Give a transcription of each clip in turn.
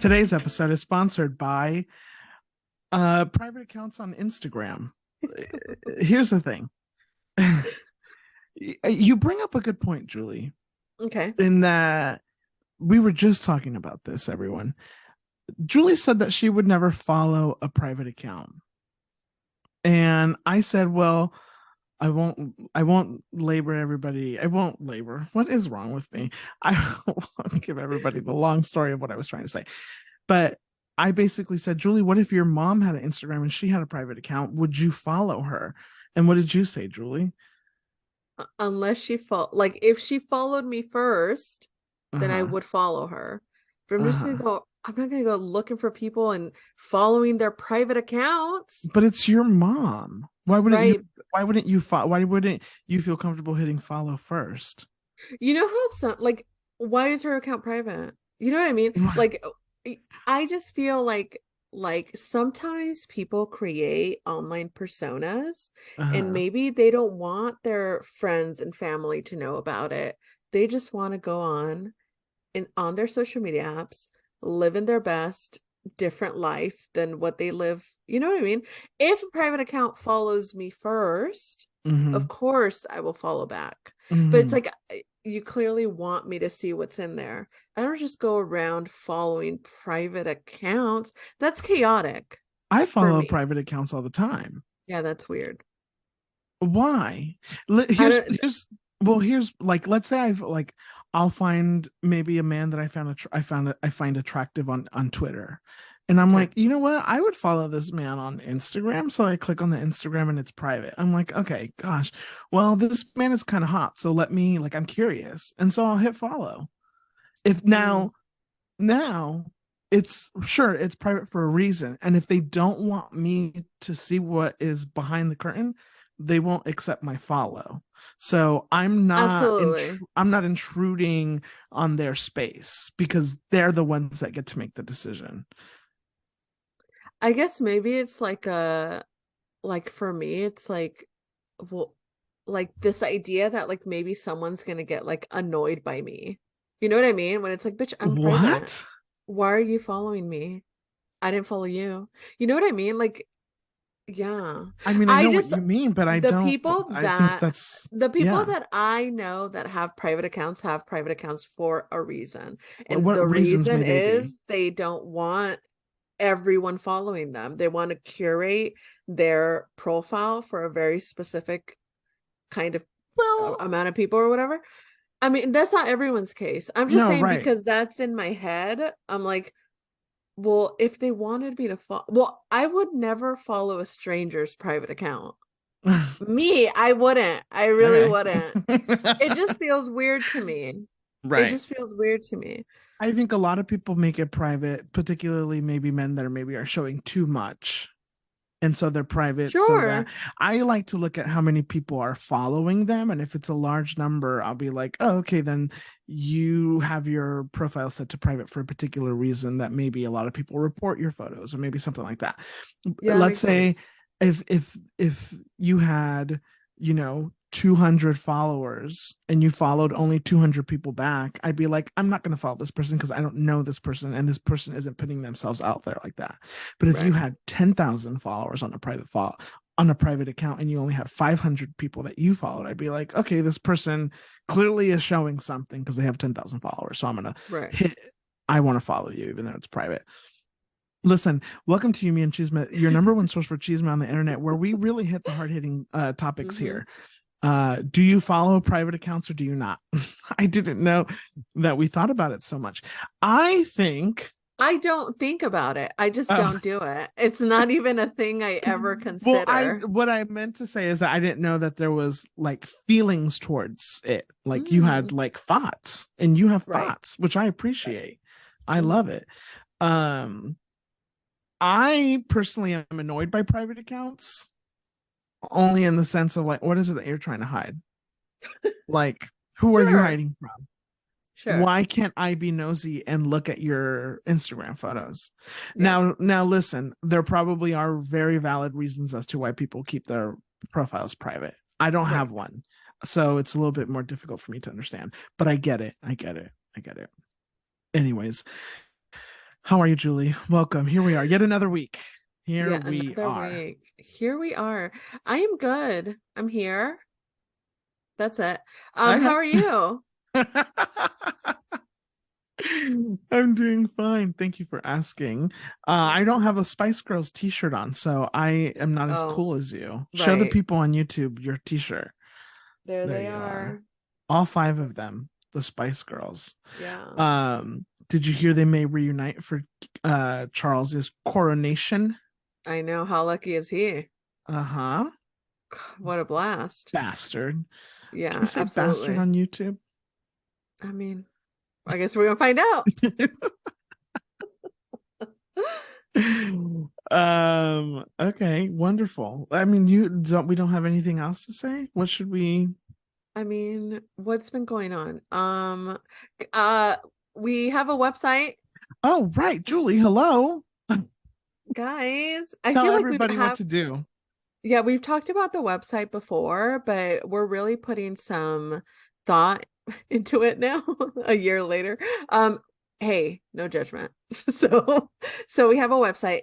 Today's episode is sponsored by private accounts on Instagram. Here's the thing. You bring up a good point, Julie, Okay. in that we were just talking about this, everyone. Julie said that she would never follow a private account. And I said, well, I won't labor everybody. I won't labor. What is wrong with me? I won't give everybody the long story of what I was trying to say. But I basically said, Julie, what if your mom had an Instagram and she had a private account? Would you follow her? And what did you say, Julie? Unless if she followed me first, then I Uh-huh. would follow her. But Uh-huh. I'm not gonna go looking for people and following their private accounts. But it's your mom. Right. Why wouldn't you feel comfortable hitting follow first? You know how why is her account private? You know what I mean? I just feel like sometimes people create online personas and Uh-huh. maybe they don't want their friends and family to know about it. They just want to go on their social media apps, living their best different life than what they live. You know what I mean? If a private account follows me first, Mm-hmm. of course I will follow back. But it's Mm-hmm. like you clearly want me to see what's in there. I don't just go around following private accounts. That's chaotic I for follow me. private accounts all the time. Yeah, that's weird. Why? I Here's don't here's like, let's say I'll find maybe a man that I find attractive on Twitter, and I'm okay. like, you know what, I would follow this man on Instagram. So I click on the Instagram and it's private. I'm like, okay, gosh, well, this man is kind of hot, so let me, like, I'm curious, and so I'll hit follow. If Mm. now it's sure it's private for a reason, and if they don't want me to see what is behind the curtain, they won't accept my follow. So Absolutely. I'm not intruding on their space because they're the ones that get to make the decision. I guess maybe it's like for me, it's well, like this idea that like maybe someone's gonna get like annoyed by me. You know what I mean? When it's like, bitch, I'm private. What? Why are you following me? I didn't follow you. You know what I mean? Like, yeah. I mean, I I know what just you mean, but the people I think that that's, the people yeah. that I know that have private accounts for a reason. And What the reasons may reason they be? is they don't want everyone following them. They want to curate their profile for a very specific kind of Well, amount of people or whatever. I mean, that's not everyone's case. I'm just no, saying right. because that's in my head. I'm like, well, if they wanted me to follow, well, I would never follow a stranger's private account. Me, I wouldn't. I really Okay. wouldn't. It just feels weird to me. It Right. just feels weird to me. I think a lot of people make it private, particularly maybe men that are showing too much. And so they're private so that Sure. I like to look at how many people are following them. And if it's a large number, I'll be like, oh, okay, then you have your profile set to private for a particular reason that maybe a lot of people report your photos or maybe something like that. Yeah, that Let's makes say sense. if you had, 200 followers and you followed only 200 people back, I'd be like, I'm not going to follow this person because I don't know this person and this person isn't putting themselves out there like that. But if you Right. had 10,000 followers on a private account and you only had 500 people that you followed, I'd be like, okay, this person clearly is showing something because they have 10,000 followers. So I'm going to Right. hit, I want to follow you, even though it's private. Listen, welcome to Me and Chisme, your number one source for Chisme on the internet, where we really hit the hard hitting topics Mm-hmm. here. Do you follow private accounts or do you not? I didn't know that we thought about it so much. I think, I don't think about it. I just uh, don't do it. It's not even a thing I ever well, consider. what I meant to say is that I didn't know that there was like feelings towards it. Like you had Mm, like thoughts, and you have right. thoughts, which I Right. appreciate. I love Mm. it. Um, I personally am annoyed by private accounts only in the sense of, like, what is it that you're trying to hide? Like, who are you Sure. hiding from? Sure. Why can't I be nosy and look at your Instagram photos? Yeah. Now listen, there probably are very valid reasons as to why people keep their profiles private. I don't Right. have one. So it's a little bit more difficult for me to understand, but I get it. I get it. I get it. Anyways, How are you, Julie? Welcome. Here we are. Yet another week. Here Yeah, we another are. week. Here we are. I am good. I'm here. That's it. Okay. How are you? I'm doing fine. Thank you for asking. I don't have a Spice Girls t-shirt on, so I am not as Oh, cool as you. Show the right. people on YouTube your t-shirt. There There they you are. are. All five of them, the Spice Girls. Yeah. Did you hear they may reunite for Charles's coronation? I know. How lucky is he? Uh-huh. What a blast. Bastard. Can you Yeah, say bastard absolutely. on YouTube? I mean, I guess we're gonna find out. Okay, wonderful. I mean, we don't have anything else to say? What should we? I mean, what's been going on? Uh, we have a website, Oh, right, Julie, hello. guys. I Tell feel like we everybody what have to do. Yeah, we've talked about the website before, but we're really putting some thought into it now, a year later. Um, hey, no judgment. So we have a website,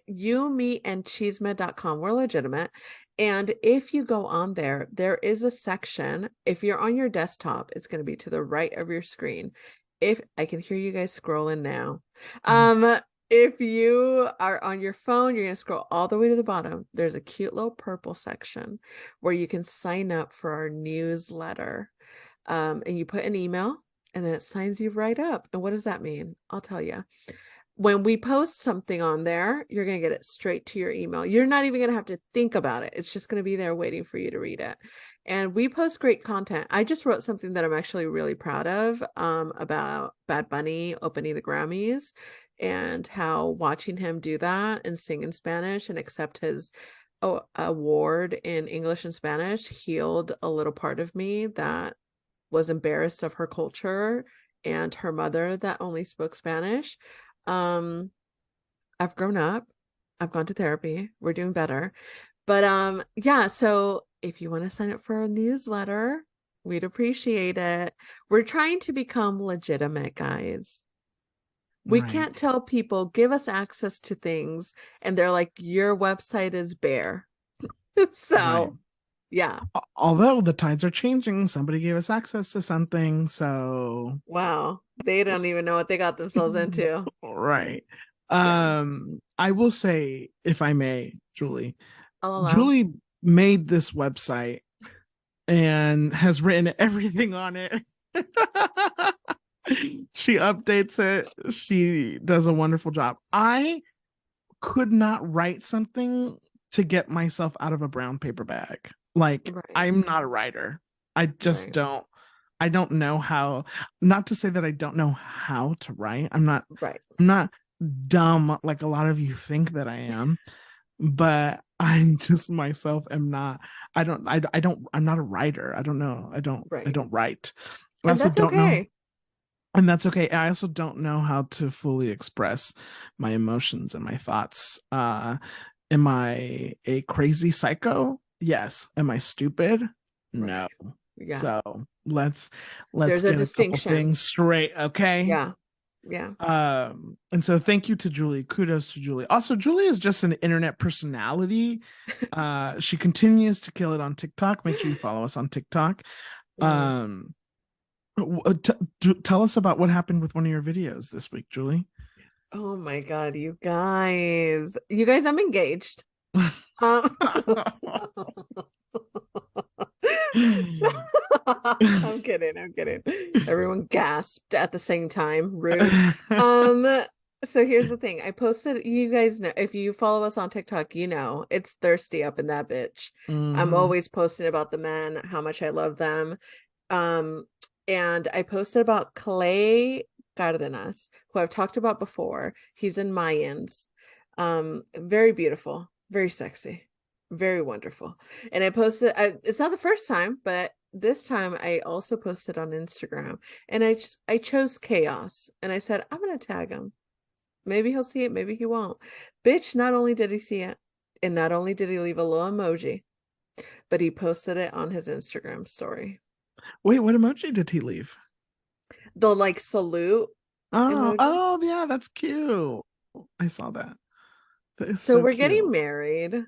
youmeandchisme.com. We're legitimate. And if you go on there, there is a section. If you're on your desktop, it's going to be to the right of your screen. If I can hear you guys scrolling now. Mhm. Um, if you are on your phone, you're going to scroll all the way to the bottom. There's a cute little purple section where you can sign up for our newsletter. And you put an email and then it signs you right up. And what does that mean? I'll tell you. When we post something on there, you're going to get it straight to your email. You're not even going to have to think about it. It's just going to be there waiting for you to read it. And we post great content. I just wrote something that I'm actually really proud of about Bad Bunny opening the Grammys and how watching him do that and sing in Spanish and accept his award in English and Spanish healed a little part of me that was embarrassed of her culture and her mother that only spoke Spanish. Um, I've grown up. I've gone to therapy. We're doing better. But yeah, so if you want to sign up for a newsletter, we'd appreciate it. We're trying to become legitimate, guys. We Right, can't tell people give us access to things and they're like your website is bare. right. So, yeah. Although the tides are changing, somebody gave us access to something, so Wow. They don't even know what they got themselves into. right. Yeah. I will say, if I may, I'll allow. Julie made this website and has written everything on it. She updates it. She does a wonderful job. I could not write something to get myself out of a brown paper bag. Like, Right. I'm not a writer. I just Right. don't. I don't know how, not to say that I don't know how to write. Right. I'm not dumb like a lot of you think that I am, but I'm just myself am not. I'm not a writer. I don't know. I Right. don't write. I And also that's don't know, okay. and that's okay. I also don't know how to fully express my emotions and my thoughts. Am I a crazy psycho? Yes. Am I stupid? No. Right. Yeah. So let's let's There's a get a couple distinction. things straight, okay? Yeah. Yeah. And so thank you to Julie. Kudos to Julie. Also, Julie is just an internet personality. She continues to kill it on TikTok. Make sure you follow us on TikTok. Mm. Um, tell us about what happened with one of your videos this week, Julie. Oh my God, you guys. You guys, I'm engaged. Um, so- I'm kidding. I'm kidding. Everyone gasped at the same time. Rude. Um, so here's the thing. I posted, you guys know, if you follow us on TikTok, you know it's thirsty up in that bitch. I'm Hmm. always posting about the men, how much I love them. Um, and I posted about Clay Cardenas, who I've talked about before. He's in Mayans. Very beautiful, very sexy, very wonderful. And it's not the first time, but this time I also posted on Instagram and I chose chaos and I said, I'm gonna tag him. Maybe he'll see it, maybe he won't. Bitch, not only did he see it, and not only did he leave a little emoji, but he posted it on his Instagram story. Wait, what emoji did he leave? The like salute Oh, emoji. oh, yeah, that's cute. I saw that. That is So so we're cute. getting married.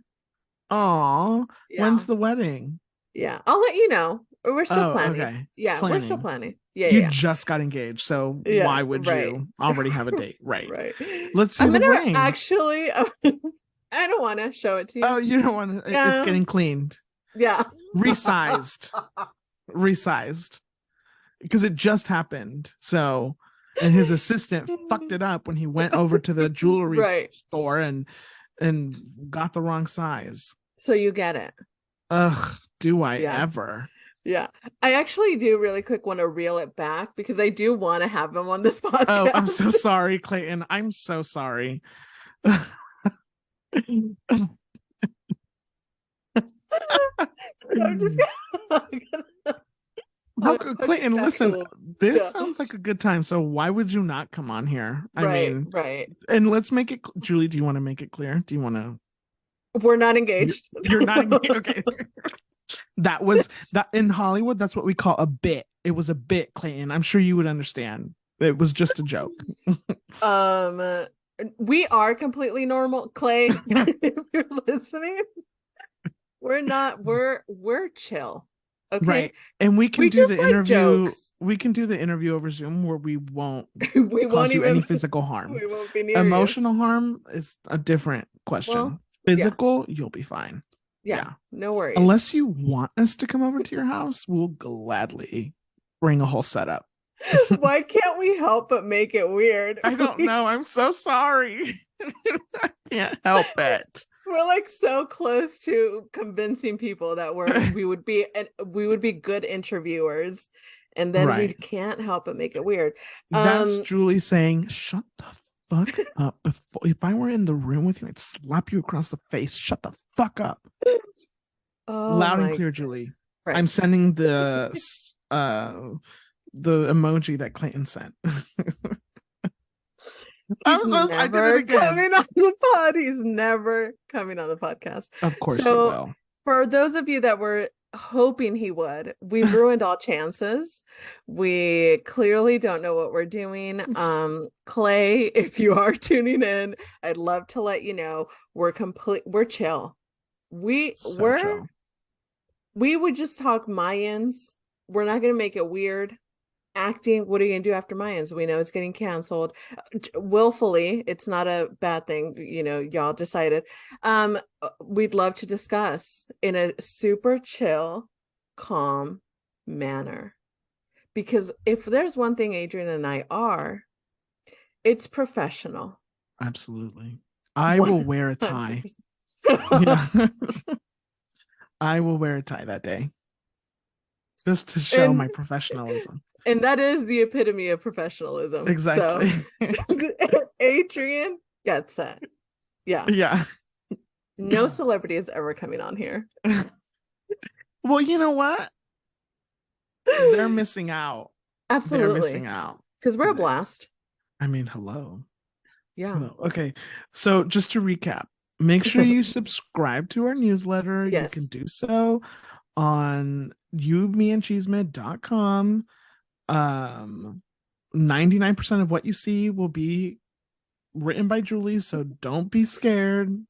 Aw, Yeah. when's the wedding? Yeah. I'll let you know. We're still Oh, planning. okay. Yeah, we're still Planning. planning. Yeah, You yeah. just got engaged, so Yeah, yeah, why would right. you already have a date? Right. Right. Let's see I'm the gonna ring. actually I don't want to show it to Oh, you. you don't want to. It's Yeah. getting cleaned, Yeah. resized, because it just happened. So, and his assistant fucked it up when he went over to the jewelry Right. store and got the wrong size. So you get it. Ugh, do I Yeah. ever? Yeah. I actually do really quick want to reel it back because I do want to have him on this Oh, I'm podcast. so sorry, Clayton. I'm so sorry. So I'm just gonna, How I'm could push it Clayton back a listen? little. This Yeah. sounds like a good time. So why would you not come on here? I Right, mean, right. and let's make it, Julie. Do you want to make it clear? Do you want to? We're not engaged. You're not engaged. Okay, that was that in Hollywood. That's what we call a bit. It was a bit, Clayton. I'm sure you would understand. It was just a joke. Um, we are completely normal, Clay. If you're listening, we're not. We're chill. Okay, Right. And we can we do just the like interview. jokes. We can do the interview over Zoom where we won't We won't cause you any even. physical harm. We won't be near you. Emotional harm is a different Well, question. yeah, Physical, you'll be fine. yeah. Yeah. No worries. Unless you want us to come over to your house, we'll gladly bring a whole setup. Why can't we help but make it weird? I don't know. I'm so sorry. I can't help it. We're like so close to convincing people that we would be good interviewers, and then we Right. can't help but make it weird. That's Julie saying, shut the fuck up. Before, if I were in the room with you, I'd slap you across the face. Shut the fuck up. Oh Loud and my clear, Julie. right. I'm sending the emoji that Clayton sent. He's I did it never again. coming on the pod. He's never coming on the podcast. Of course he So will. for those of you that were hoping he would, we've ruined all chances. We clearly don't know what we're doing. Clay, if you are tuning in, I'd love to let you know we're chill. So chill. We would just talk Mayans. We're not going to make it weird. Acting, what are you going to do after Mayans? We know it's getting canceled. Willfully, it's not a bad thing. You know, y'all decided. We'd love to discuss in a super chill, calm manner. Because if there's one thing Adrian and I are, it's professional. Absolutely. I will wear a tie. 100%. Yeah. I will wear a tie that day. Just to show my professionalism. And that is the epitome of professionalism. Exactly. So Adrian gets that. Yeah. Yeah. No celebrity is ever coming on here. Well, you know what? They're missing out. Absolutely. They're missing out. Because we're a blast. I mean, hello. Yeah. Hello. Okay. So just to recap, make sure you subscribe to our newsletter. Yes. You can do so on youmeandchisme.com. 99% of what you see will be written by Julie, so don't be scared.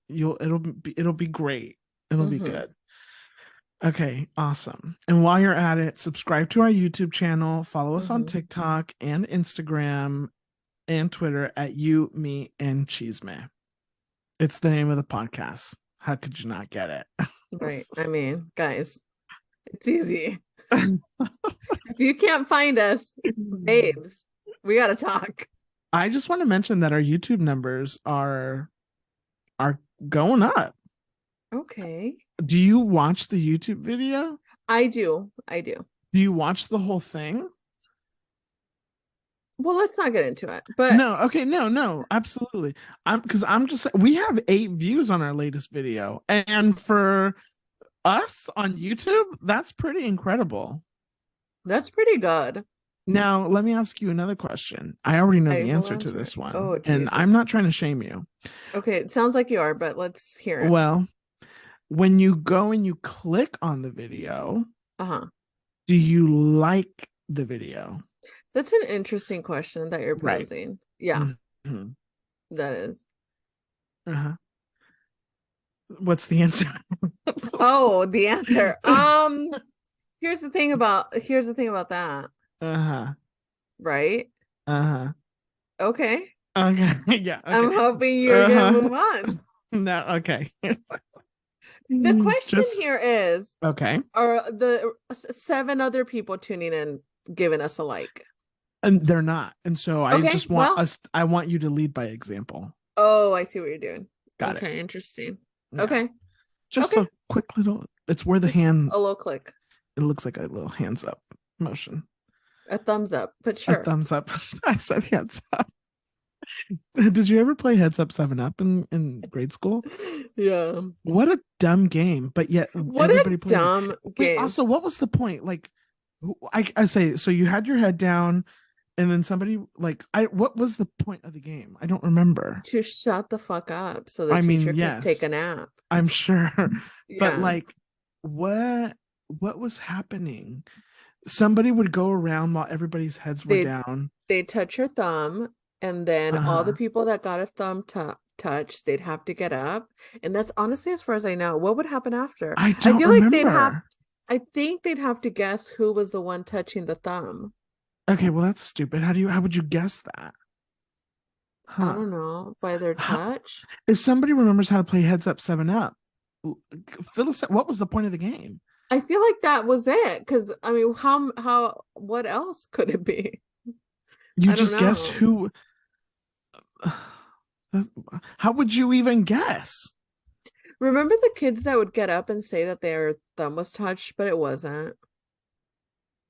It'll be great. It'll be good. Okay, awesome. And while you're at it, subscribe to our YouTube channel, follow us on TikTok and Instagram and Twitter at You, Me, and Chisme. It's the name of the podcast. How could you not get it? Right. I mean, guys, it's easy. If you can't find us, babes, we gotta talk. I just want to mention that our YouTube numbers are going up. Okay. Do you watch the YouTube video? I do. Do you watch the whole thing? Well, let's not get into it. But no, absolutely. I'm just we have 8 views on our latest video, and for us on YouTube, that's pretty incredible. That's pretty good. Now, let me ask you another question. I already know the answer to this one. Oh, and I'm not trying to shame you. Okay, it sounds like you are, but let's hear it. Well, when you go and you click on the video, do you like the video? That's an interesting question that you're posing. Yeah. That is. Uh-huh. What's the answer? Oh, the answer. Here's the thing about that, Uh-huh. right? Uh-huh. Okay. Okay. Yeah, okay. I'm hoping you're gonna Uh-huh. move on. No, okay. The question Just here is, okay. are the seven other people tuning in giving us a like? And they're not. And so I Okay, just want well, us I want you to lead by example. oh, I see what you're doing. Got it. Okay, interesting. Yeah. Okay, Just okay, a quick little it's where the just hand a little click, it looks like a little hands up motion. a thumbs up, but A sure. thumbs up. I said hands up. Did you ever play Heads Up 7 Up in grade school? Yeah. What a dumb game, but yet What a everybody played it. dumb Wait, game. also, what was the point? Like, I say, so you had your head down, and then somebody like what was the point of the game? I don't remember. To shut the fuck up so the I teacher mean, could take yes, a nap. I'm sure, but Yeah. like, what was happening? Somebody would go around while everybody's heads were They down. they touch your thumb, and then all the Uh-huh. people that got a touch, they'd have to get up. And that's honestly as far as I know. What would happen after? I I don't feel like they'd have remember. I think they'd have to guess who was the one touching the thumb. Okay, well that's stupid. How would you guess that? I Huh? don't know, by their How, touch. if somebody remembers how to play Heads Up 7 Up, Phyllis, what was the point of the game? I feel like that was it. Because I mean, what else could it be? You I don't just guessed know. who. How would you even guess? Remember the kids that would get up and say that their thumb was touched, but it wasn't?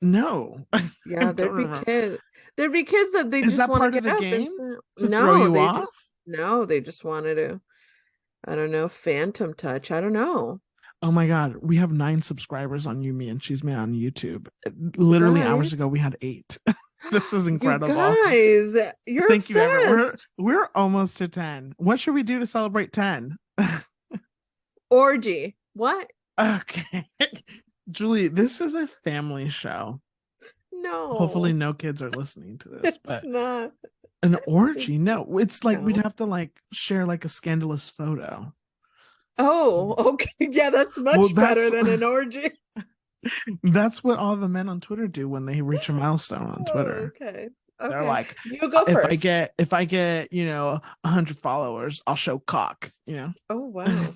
No, I Yeah, don't remember. there'd be kids that they Is just that want to part of get the up and game say, to throw no, you off? they just wanted to, I don't know, phantom touch. I don't know. Oh my God, we have 9 subscribers on Yumi and Chisme on YouTube. You Literally hours ago, guys, we had 8. This is you incredible. guys, you're Thank you, Amber. obsessed. We're almost to 10. What should we do to celebrate 10? Orgy. What? Okay. Julie, this is a family show. Hopefully No, no kids are listening to this, it's but not. an It's orgy? No, it's like we'd no. have to like share like a scandalous photo. Oh, okay. Yeah, that's Well, much better than an orgy. that's what all the men on Twitter do when they reach a milestone on Oh, Twitter. okay. They're Okay. like, You go first. if I get 100 followers, I'll show cock. Oh, wow.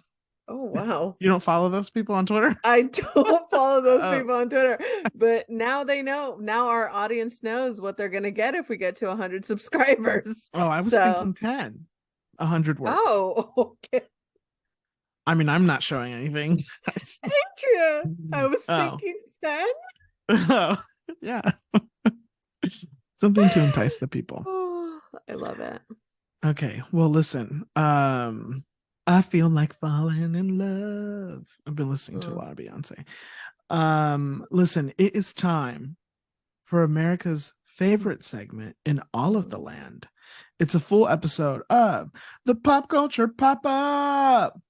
Oh, wow. You don't follow those people on Twitter? I don't follow those Oh, people on Twitter, but now they know. Now our audience knows what they're going to get if we get to 100 subscribers. oh, I was So, thinking 10. 100 works. oh, okay. I mean, I'm not showing anything. Andrea, I was Oh. thinking 10. Oh, yeah. Something to entice the people. Oh, I love it. Okay. Well, listen. I feel like falling in love. I've been listening to a Mm. lot of Beyonce. Listen, it is time for America's favorite segment in all of the land. It's a full episode of the Pop Culture Pop Up.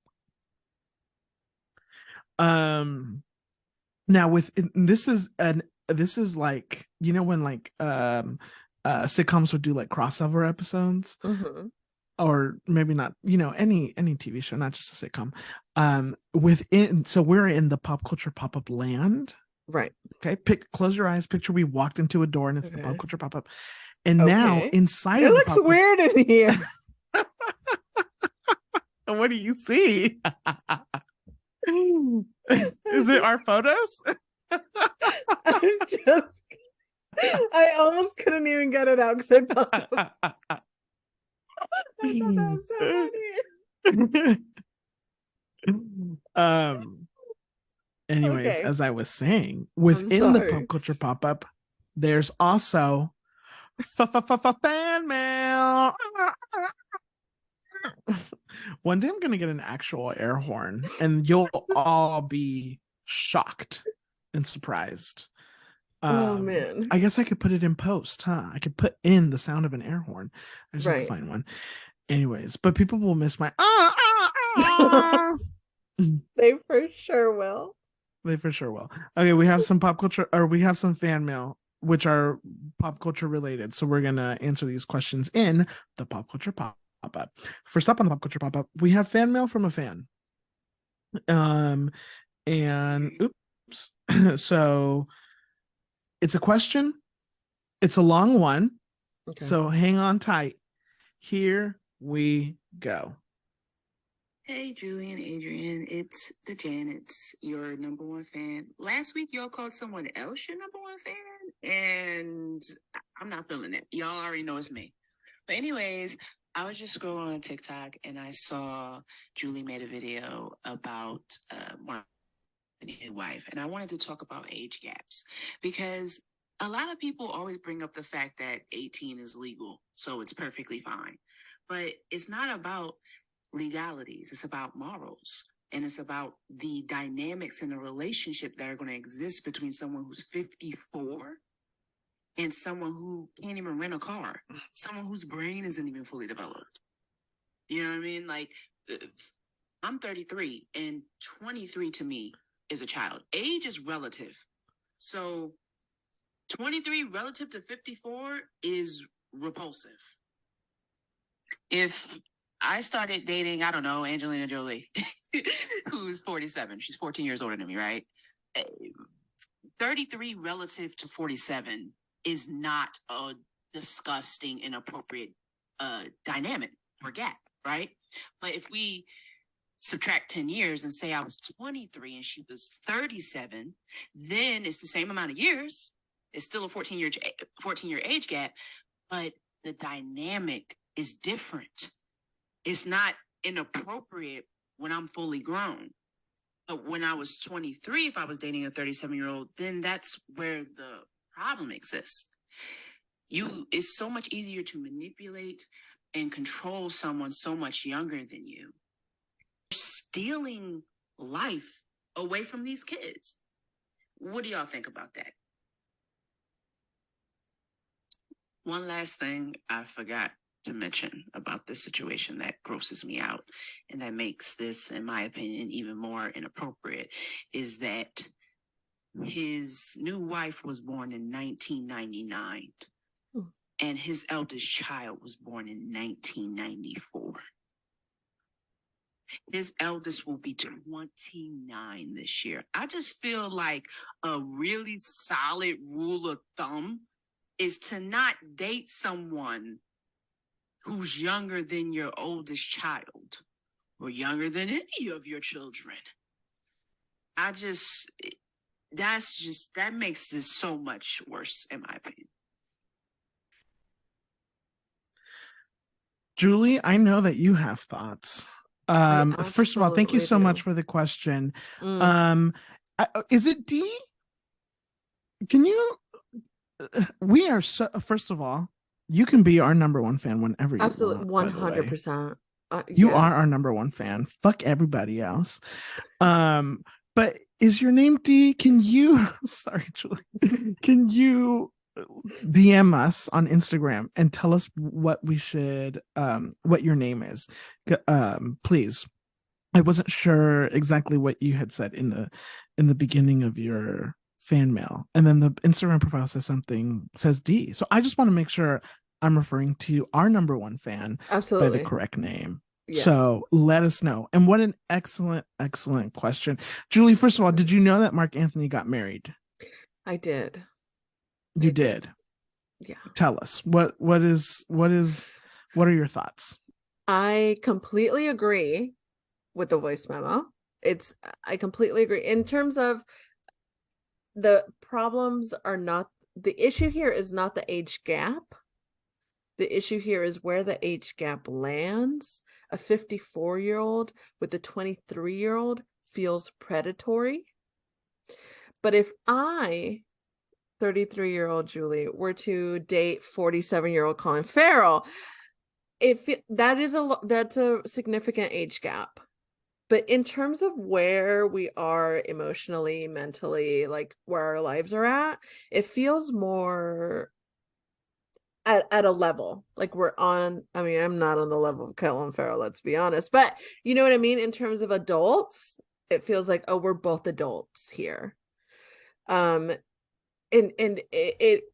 Now with this is like when like sitcoms would do like crossover episodes, Mm-hmm. or maybe not, any TV show, not just a sitcom. So we're in the pop culture pop-up land. Right. Okay, close your eyes, picture we walked into a door and it's the pop Okay. culture pop-up, and now Okay. inside It of the looks pop culture, weird in here. what do you see? Is it our photos? I just, I almost couldn't even get it out because I thought that was so funny. Anyways, Okay. as I was saying, I'm within the pop sorry. culture pop-up, there's also fan mail. One day I'm gonna get an actual air horn and you'll all be shocked and surprised. Oh man. I guess I could put it in post, huh? I could put in the sound of an air horn. I just have to Right. find one. Anyways, but people will miss my They for sure will. They for sure will. Okay, we have some pop culture, or we have some fan mail, which are pop culture related. So we're gonna answer these questions in the pop culture pop pop-up. First up on the pop culture pop-up, we have fan mail from a fan. And oops. So it's a question. It's a long one. Okay. So hang on tight. Here we go. Hey, Julie and Adrian, it's the Janets, your number one fan. Last week, y'all called someone else your number one fan, and I'm not feeling it. Y'all already know it's me. But anyways, I was just scrolling on TikTok, and I saw Julie made a video about Marc and his wife, and I wanted to talk about age gaps, because a lot of people always bring up the fact that 18 is legal, so it's perfectly fine. But it's not about legalities. It's about morals. And it's about the dynamics in a relationship that are going to exist between someone who's 54 and someone who can't even rent a car, someone whose brain isn't even fully developed. You know what I mean? Like, I'm 33, and 23 to me is a child. Age is relative. So 23 relative to 54 is repulsive. If I started dating, I don't know, Angelina Jolie, who's 47. She's 14 years older than me, right? 33 relative to 47 is not a disgusting, inappropriate dynamic or gap, right? But if we subtract 10 years and say I was 23 and she was 37, then it's the same amount of years. It's still a 14-year age gap, but the dynamic is different. It's not inappropriate when I'm fully grown. But when I was 23, if I was dating a 37-year-old, then that's where the problem exists. It's so much easier to manipulate and control someone so much younger than you. You're stealing life away from these kids. What do y'all think about that? One last thing I forgot to mention about this situation that grosses me out and that makes this, in my opinion, even more inappropriate, is that his new wife was born in 1999 and his eldest child was born in 1994. His eldest will be 29 this year. I just feel like a really solid rule of thumb is to not date someone who's younger than your oldest child or younger than any of your children. That makes this so much worse, in my opinion. Julie, I know that you have thoughts. First of all, thank you so much for the question. Is it D? Can you, we are so, first of all, you can be our number one fan whenever you absolutely want. 100%. You yes. are our number one fan. Fuck everybody else. But is your name D? Can you sorry, Julie. Can you DM us on Instagram and tell us what we should what your name is? Please. I wasn't sure exactly what you had said in the beginning of your fan mail, and then the Instagram profile says D. So I just want to make sure I'm referring to our number one fan absolutely by the correct name. Yes. So let us know. And what an excellent question, Julie. First of all, did you know that Marc Anthony got married? I did. You did. Yeah. Tell us what are your thoughts? I completely agree with the voice memo. I completely agree. In terms of the problems are not, the issue here is not the age gap. The issue here is where the age gap lands. A 54-year-old with a 23-year-old feels predatory. But if I, 33-year-old Julie, were to date 47-year-old Colin Farrell, that's a significant age gap. But in terms of where we are emotionally, mentally, like where our lives are at, it feels more at a level like we're on. I mean, I'm not on the level of Colin Farrell, let's be honest, but you know what I mean? In terms of adults, it feels like, oh, we're both adults here. And it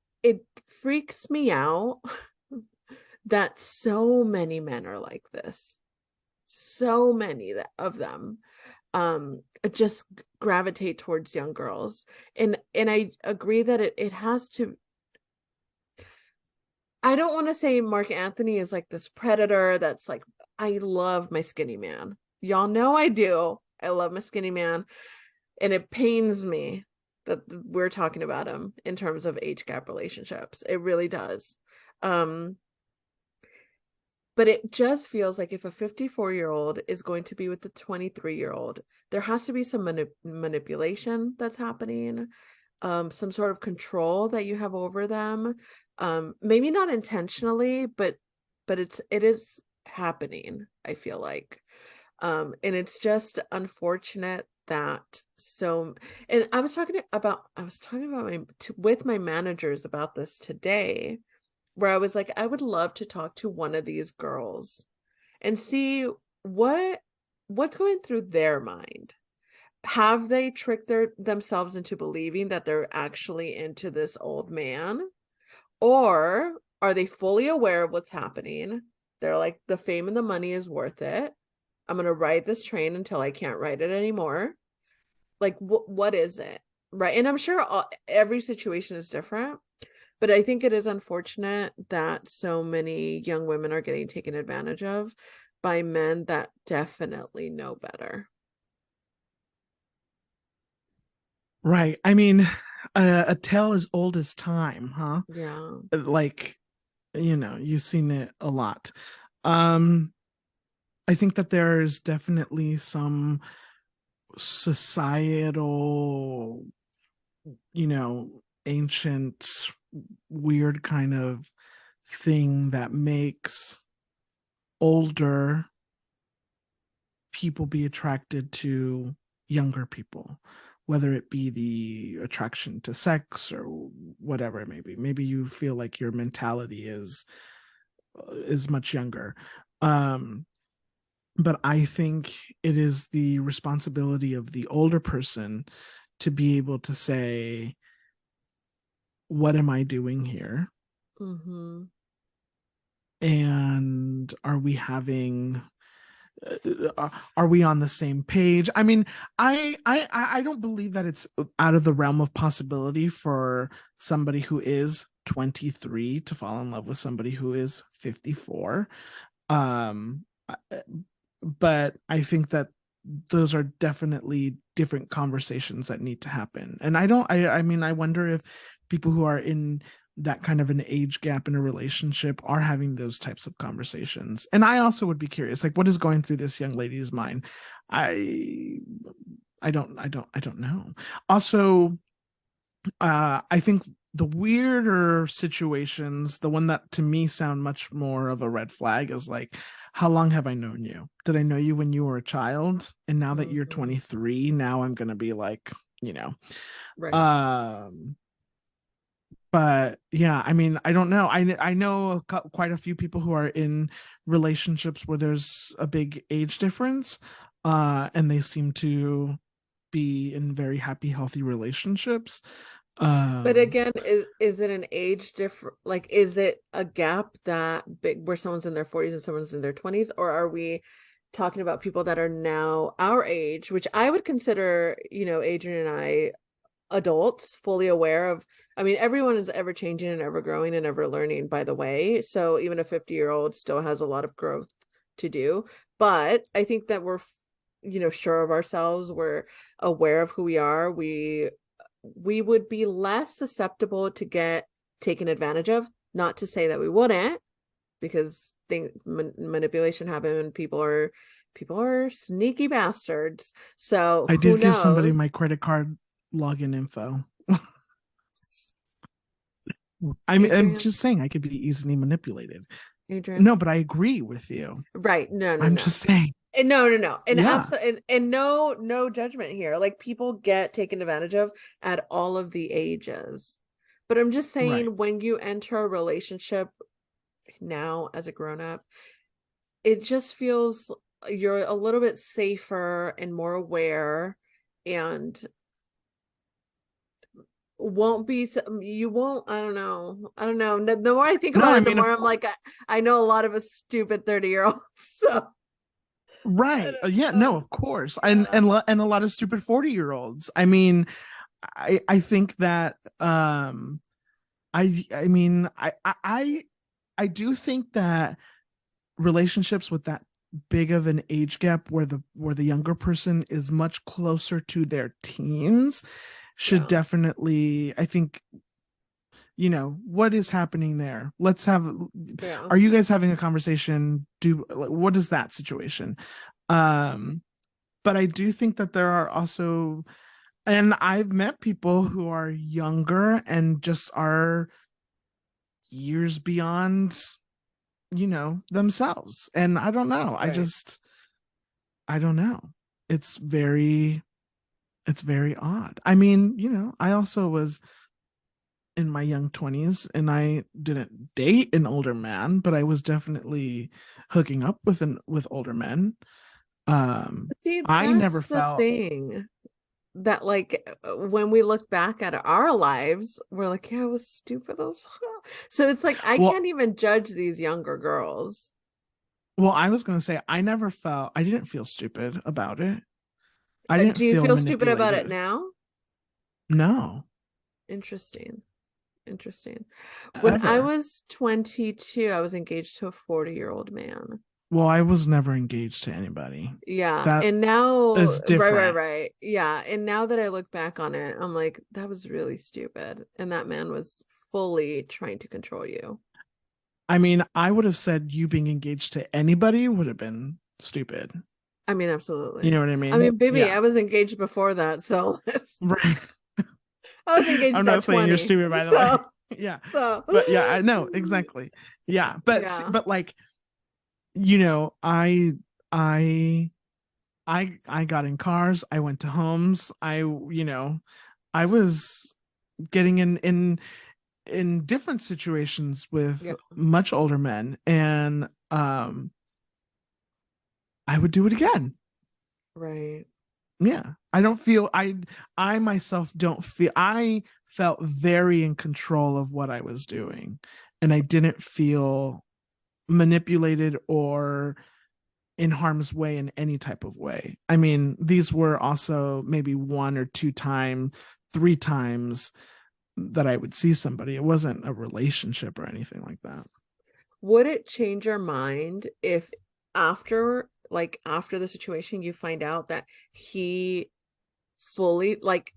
freaks me out that so many men are like this. So many of them just gravitate towards young girls. And I agree that it has to. I don't want to say Marc Anthony is like this predator that's like, I love my skinny man. Y'all know I do. I love my skinny man. And it pains me that we're talking about him in terms of age gap relationships. It really does. But it just feels like if a 54-year-old is going to be with the 23-year-old, there has to be some manipulation that's happening, some sort of control that you have over them. Maybe not intentionally, but it is happening, I feel like. And it's just unfortunate that and I was talking with my managers about this today, where I was like, I would love to talk to one of these girls and see what's going through their mind. Have they tricked themselves into believing that they're actually into this old man? Or are they fully aware of what's happening? They're like, the fame and the money is worth it. I'm going to ride this train until I can't ride it anymore. Like, what is it? Right. And I'm sure every situation is different. But I think it is unfortunate that so many young women are getting taken advantage of by men that definitely know better. Right. I mean, a tale as old as time, huh? Yeah. Like, you've seen it a lot. I think that there's definitely some societal, ancient, weird kind of thing that makes older people be attracted to younger people, whether it be the attraction to sex or whatever it may be. Maybe you feel like your mentality is much younger. But I think it is the responsibility of the older person to be able to say, what am I doing here? Mm-hmm. And are we having are we on the same page? I mean, I don't believe that it's out of the realm of possibility for somebody who is 23 to fall in love with somebody who is 54. But I think that those are definitely different conversations that need to happen. And I mean, I wonder if people who are in that kind of an age gap in a relationship are having those types of conversations. And I also would be curious, like, what is going through this young lady's mind? I don't know. Also, I think the weirder situations, the one that to me sound much more of a red flag, is like, how long have I known you? Did I know you when you were a child? And now that you're Mm-hmm. 23, now I'm gonna be like, Right. But yeah, I mean, I don't know. I know quite a few people who are in relationships where there's a big age difference, and they seem to be in very happy, healthy relationships. But again, is it an age different? Like, is it a gap that big where someone's in their 40s and someone's in their 20s? Or are we talking about people that are now our age, which I would consider, Adrian and I adults, fully aware of? I mean, everyone is ever changing and ever growing and ever learning, by the way. So even a 50-year-old still has a lot of growth to do. But I think that we're, sure of ourselves. We're aware of who we are. We would be less susceptible to get taken advantage of. Not to say that we wouldn't, because manipulation happen and people are sneaky bastards. So I who did give somebody knows? my credit card login info. I'm Adrian, just saying I could be easily manipulated. Adrian. No, but I agree with you. Right. No, no, I'm no. just saying, And no, no, no. And yeah, absolutely, and no judgment here. Like, people get taken advantage of at all of the ages. But I'm just right. saying, when you enter a relationship now as a grown up, it just feels you're a little bit safer and more aware. And won't be, you won't, I don't know. The more I think No, about I it, the mean, more I'm like, I know a lot of us stupid 30-year-olds. So I right. don't Yeah, no, know. of course. Yeah. And a lot of stupid 40-year-olds. I mean, I think that I mean, I do think that relationships with that big of an age gap where the younger person is much closer to their teens should Yeah. definitely, I think, what is happening there? Let's have, Yeah. are you guys having a conversation? What is that situation? Um, but I do think that there are also, and I've met people who are younger and just are years beyond, themselves. And I don't know. Right. I don't know. It's very, it's very odd. I mean, I also was in my young 20s and I didn't date an older man, but I was definitely hooking up with older men. See, I never that's the felt, thing that, like, when we look back at our lives, we're like, yeah, I was stupid as hell. So it's like, I well, can't even judge these younger girls. I was going to say I didn't feel stupid about it. I didn't Do you feel feel stupid about it manipulated. now? No, Interesting. Interesting. When I ever. was 22, I was engaged to a 40-year-old man. Well, I was never engaged to anybody. Yeah. That And now, is right, right, different. right. Yeah. And now that I look back on it, I'm like, that was really stupid. And that man was fully trying to control you. I mean, I would have said you being engaged to anybody would have been stupid. I mean, You absolutely. know what I I mean? mean, baby, Yeah. I was engaged before that. So Right. I was I'm engaged at not saying you're 20. stupid, by the way. So, Yeah. so, But yeah, I know exactly. Yeah. yeah. But like, you know, I I got in cars, I went to homes, I was getting in different situations with Yeah. much older men, and I would do it again. Right. Yeah. I don't feel I myself don't feel I felt very in control of what I was doing, and I didn't feel manipulated or in harm's way in any type of way. I mean, these were also maybe one or two time, three times that I would see somebody. It wasn't a relationship or anything like that. Would it change your mind if after the situation, you find out that he fully, like,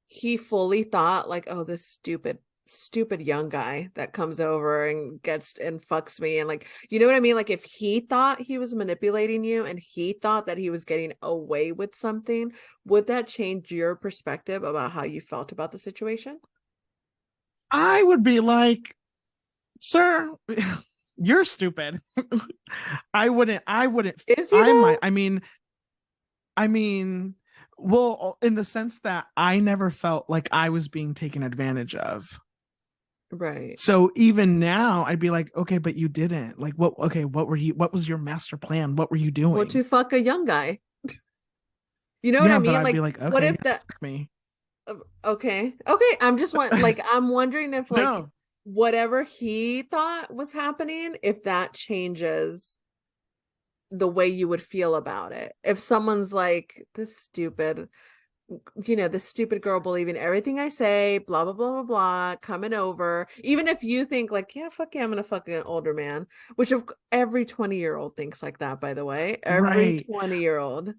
he fully thought, like, oh, this stupid young guy that comes over and gets and fucks me, and, like, you know what I mean? Like, if he thought he was manipulating you and he thought that he was getting away with something, would that change your perspective about how you felt about the situation? I would be like, sir, you're stupid. I wouldn't, Is he I though? might, I mean, well, in the sense that I never felt like I was being taken advantage of. Right. So even now, I'd be like, okay, but you didn't. Like, what? Okay, what was your master plan? What were you Well, doing? to fuck a young guy. You know what I Yeah, but mean? I'd be Like, like, what okay, if that, fuck me. okay, I'm just like, I'm wondering if, like, No, whatever he thought was happening, if that changes the way you would feel about it. If someone's like, this stupid girl believing everything I say, blah blah blah blah blah, coming over, even if you think like, yeah, fuck yeah, I'm gonna fuck an older man, which of every 20-year-old thinks like that, by the way, every right, 20-year-old.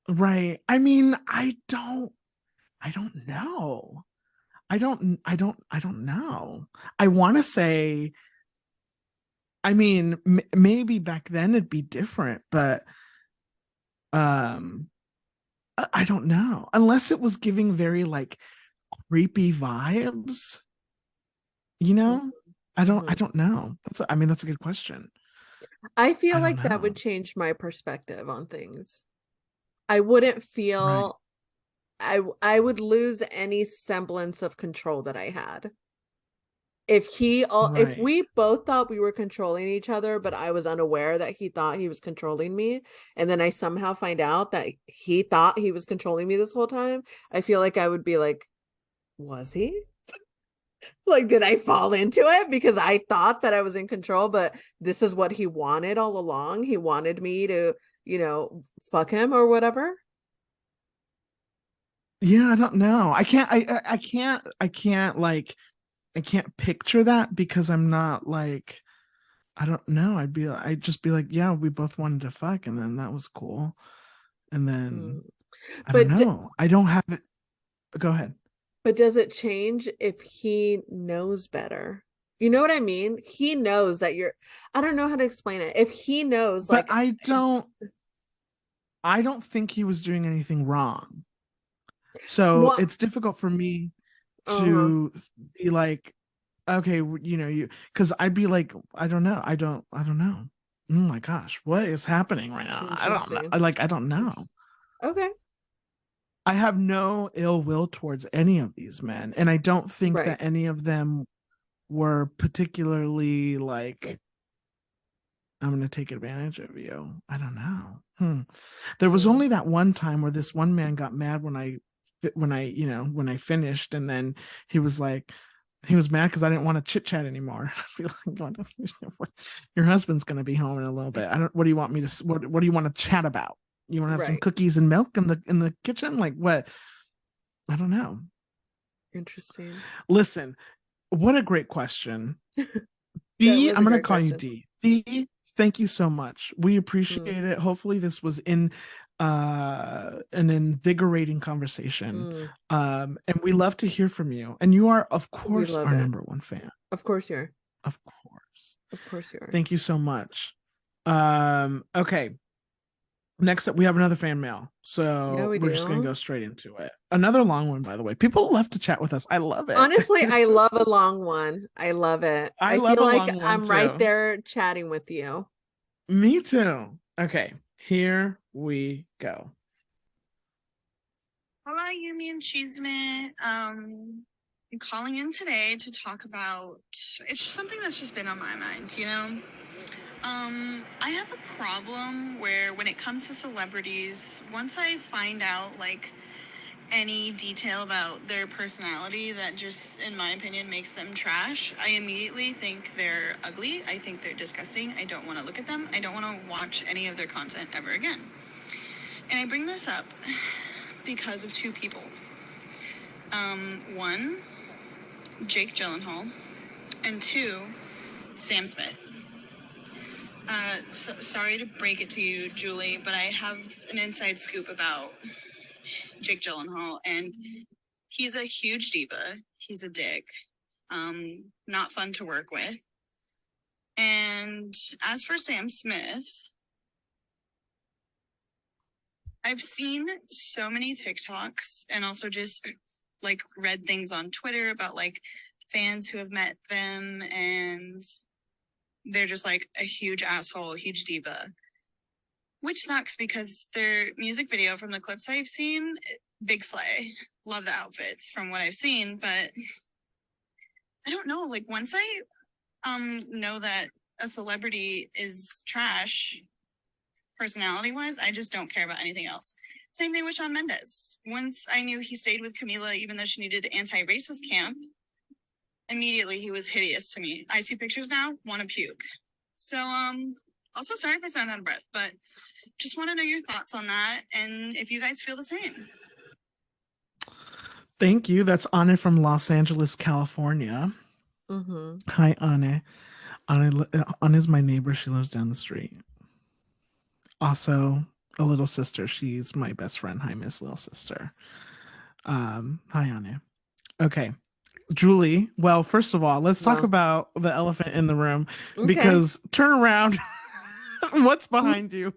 right. I mean, I don't know. I don't know. I want to say, I mean, maybe back then it'd be different, but um, I don't know. Unless it was giving very like creepy vibes, you know? I Mm-hmm. don't know. I mean, that's a good question. I feel I don't like that know. would change my perspective on things. I wouldn't Right. feel, I would lose any semblance of control that I had. If Right. we both thought we were controlling each other, but I was unaware that he thought he was controlling me, and then I somehow find out that he thought he was controlling me this whole time, I feel like I would be like, was he? Like, did I fall into it because I thought that I was in control, but this is what he wanted all along? He wanted me to, fuck him or whatever. Yeah, I don't know. I can't picture that because I'm not like, I don't know. I'd just be like, yeah, we both wanted to fuck, and then that was cool. And Hmm. then I don't But know. I don't have it. Go ahead. but does it change if he knows better? You know what I mean? He knows that I don't know how to explain it. If he knows, But like, I don't think he was doing anything wrong. So what? it's difficult for me Uh-huh. to be like, okay, you, because I'd be like, I don't know. Oh my gosh, what is happening right now? I don't know. Interesting. I don't know. Okay. I have no ill will towards any of these men, and I don't think Right. that any of them were particularly like, I'm going to take advantage of you. I don't know. There was Mm. only that one time where this one man got mad when I finished, and then he was like, he was mad because I didn't want to chit chat anymore. Your husband's going to be home in a little bit. I don't. What do you want me to? What do you want to chat about? You want to have some Right. cookies and milk in the kitchen? Like what? I don't know. Interesting. Listen, what a great question. That D, was I'm a going to great call you question. D. D, thank you so much. We Mm. appreciate it. Hopefully this was in an invigorating conversation. Mm. And we love to hear from you. And you are, of We course, love our it. number one fan. Of course you are. Of course. Of course you are. Thank you so much. Okay. Next up, we have another fan mail. Yeah, So we we're just going to do. go straight into it. Another long one, by the way. People love to chat with us. I love it. Honestly, I love a long one. I love it. I I love feel a like long one I'm right too. there chatting with you. Me too. Okay, here we go. Hello, Yumi and Chisme. I'm calling in today to talk about it's just something that's just been on my mind, you know? I have a problem where when it comes to celebrities, once I find out like any detail about their personality that just, in my opinion, makes them trash, I immediately think they're ugly. I think they're disgusting. I don't want to look at them. I don't want to watch any of their content ever again. And I bring this up because of two people. One, Jake Gyllenhaal, and two, Sam Smith. Sorry to break it to you, Julie, but I have an inside scoop about Jake Gyllenhaal, and he's a huge diva. He's a dick. Not fun to work with. And as for Sam Smith, I've seen so many TikToks and also just like read things on Twitter about like fans who have met them and they're just like a huge asshole, huge diva. Which sucks because their music video from the clips I've seen, big slay. Love the outfits from what I've seen, but I don't know. Like once I know that a celebrity is trash personality wise, I just don't care about anything else. Same thing with Shawn Mendes. Once I knew he stayed with Camila, even though she needed anti-racist camp, immediately he was hideous to me. I see pictures now, want to puke. So, also sorry if I sound out of breath, but just want to know your thoughts on that and if you guys feel the same. Thank you. That's Anne from Los Angeles, California. Mm-hmm. Hi, Anne. Anne is my neighbor. She lives down the street. Also, a little sister. She's my best friend. Hi, Miss Little Sister. Hi, Anne. Okay. Julie, well, first of all, let's talk Well, about the elephant in the room okay. because turn around. What's behind you?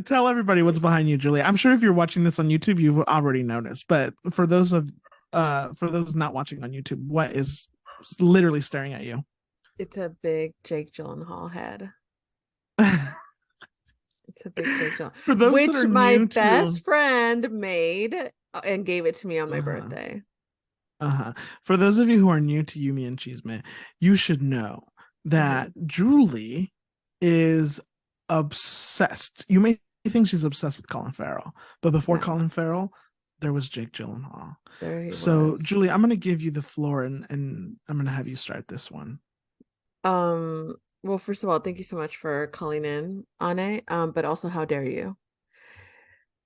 Tell everybody what's behind you, Julie. I'm sure if you're watching this on YouTube, you've already noticed, but for those not watching on YouTube, what is literally staring at you? It's a big Jake Gyllenhaal head. It's a big Jake Gyllenhaal, For those that which are my new to best friend made and gave it to me on my uh birthday. For those of you who are new to Yumi and Chisme, you should know that Julie is obsessed. You may think she's obsessed with Colin Farrell, but before Colin Farrell, there was Jake Gyllenhaal. There he so, was. Julie, I'm going to give you the floor, and I'm going to have you start this one. Well, first of all, thank you so much for calling in, Ane. But also, how dare you?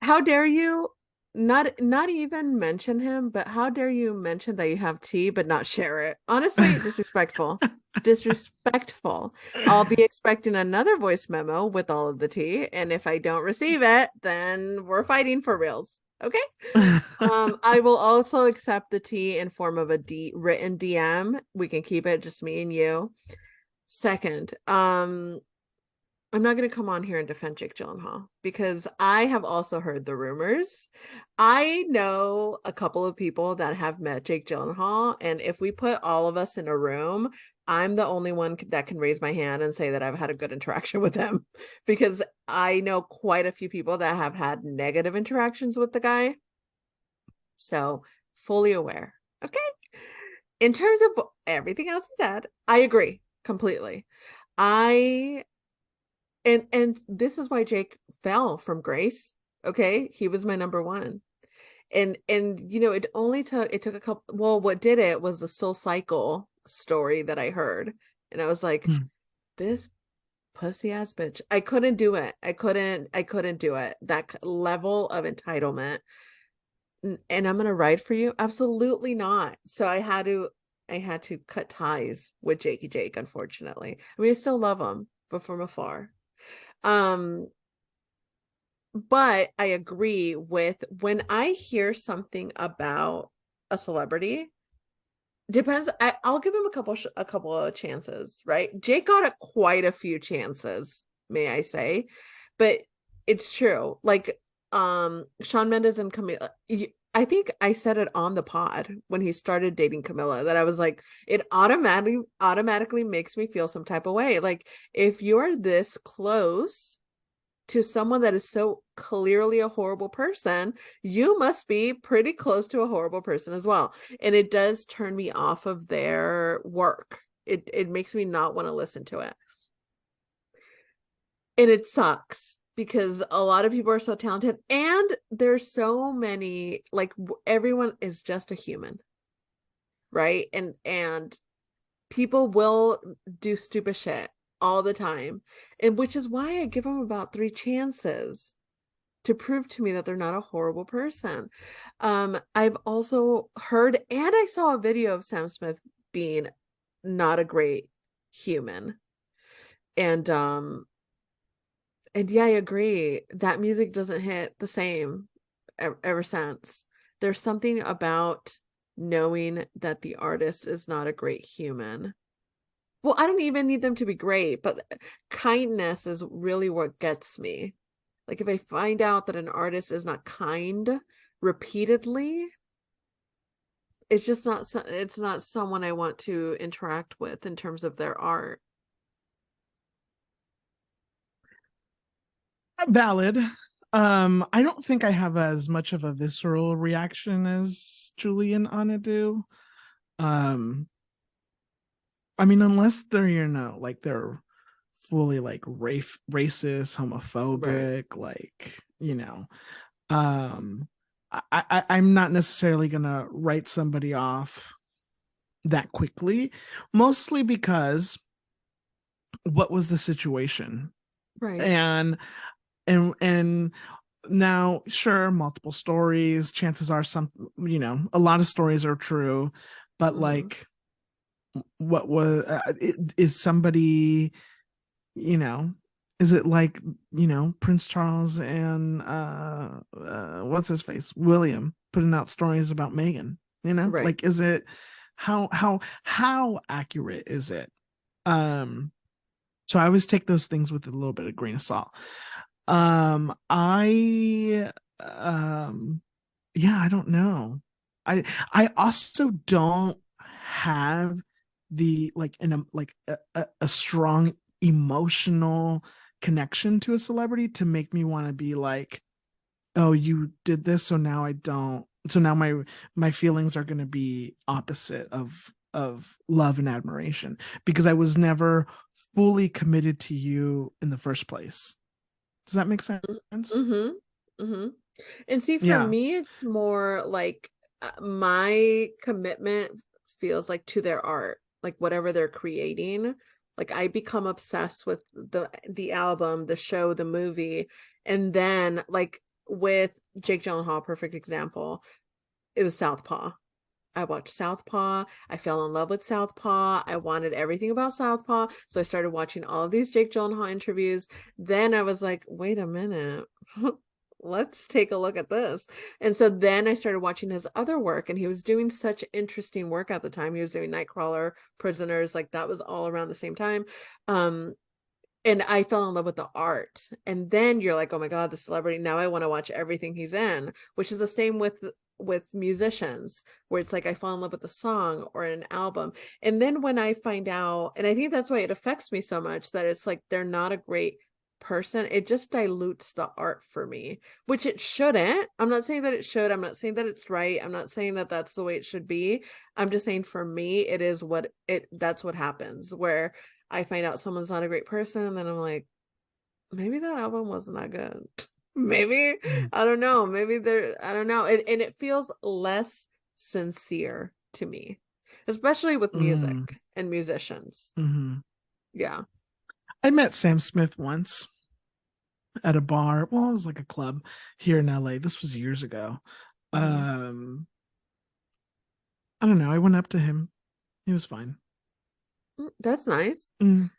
How dare you not even mention him, but how dare you mention that you have tea but not share it? Honestly, disrespectful. Disrespectful. I'll be expecting another voice memo with all of the tea, and if I don't receive it, then we're fighting for reals. Okay. I will also accept the tea in form of a written DM. We can keep it just me and you. Second, I'm not going to come on here and defend Jake Gyllenhaal because I have also heard the rumors. I know a couple of people that have met Jake Gyllenhaal, and if we put all of us in a room, I'm the only one that can raise my hand and say that I've had a good interaction with him, because I know quite a few people that have had negative interactions with the guy. So, fully aware. Okay. In terms of everything else he said, I agree completely. And this is why Jake fell from grace. Okay, he was my number one. And it took a couple. Well, what did it was the Soul Cycle story that I heard, and I was like, this pussy ass bitch. I couldn't do it. I couldn't do it. That level of entitlement. And I'm gonna ride for you? Absolutely not. So I had to cut ties with Jakey Jake, unfortunately. I mean, I still love him, but from afar. But I agree with, when I hear something about a celebrity, depends. I'll give him a couple of chances, right? Jake got quite a few chances, may I say, but it's true. Like, Shawn Mendes and Camila. I think I said it on the pod when he started dating Camilla that I was like, it automatically makes me feel some type of way. Like, if you're this close to someone that is so clearly a horrible person, you must be pretty close to a horrible person as well. And it does turn me off of their work. It makes me not want to listen to it. And it sucks because a lot of people are so talented, and there's so many, like, everyone is just a human, right? And people will do stupid shit all the time, and which is why I give them about 3 chances to prove to me that they're not a horrible person. I've also heard, and I saw a video of Sam Smith being not a great human, and yeah, I agree that music doesn't hit the same ever since. There's something about knowing that the artist is not a great human. Well, I don't even need them to be great, but kindness is really what gets me. Like, if I find out that an artist is not kind repeatedly, it's just not, it's not someone I want to interact with in terms of their art. Valid. I don't think I have as much of a visceral reaction as Julie and Anna do. I mean, unless they're, like, they're fully like racist, homophobic, right. Like, I'm not necessarily gonna write somebody off that quickly, mostly because what was the situation? Right. And now, sure, multiple stories, chances are a lot of stories are true, but like, what was is somebody, is it like, Prince Charles and what's his face, William, putting out stories about Meghan? Right. Like, is it, how accurate is it? So I always take those things with a little bit of grain of salt. I yeah, I don't know. I also don't have the, like, a strong emotional connection to a celebrity to make me want to be like, oh, you did this, so now I don't So now my feelings are going to be opposite of love and admiration, because I was never fully committed to you in the first place. Does that make sense? Mm-hmm. Mm-hmm. And see, for Yeah. me, it's more like my commitment feels like to their art, like whatever they're creating. Like I become obsessed with the album, the show, the movie, and then like with Jake Gyllenhaal, perfect example, it was Southpaw. I watched Southpaw. I fell in love with Southpaw. I wanted everything about Southpaw. So I started watching all of these Jake Gyllenhaal interviews. Then I was like, wait a minute. Let's take a look at this. And so then I started watching his other work, and he was doing such interesting work at the time. He was doing Nightcrawler, Prisoners, like that was all around the same time. And I fell in love with the art. And then you're like, oh my God, the celebrity. Now I want to watch everything he's in, which is the same with musicians, where it's like I fall in love with a song or an album. And then when I find out, and I think that's why it affects me so much, that it's like they're not a great person, it just dilutes the art for me, which it shouldn't. I'm not saying that it should. I'm not saying that it's right. I'm not saying that that's the way it should be. I'm just saying for me, it is what it, that's what happens, where I find out someone's not a great person, and then I'm like, maybe that album wasn't that good. Maybe, I don't know. Maybe there, I don't know. And it feels less sincere to me, especially with music Mm-hmm. and musicians. Mm-hmm. Yeah. I met Sam Smith once at a bar. Well, it was like a club here in LA. This was years ago. Mhm. I don't know. I went up to him. He was fine. That's nice. Mm.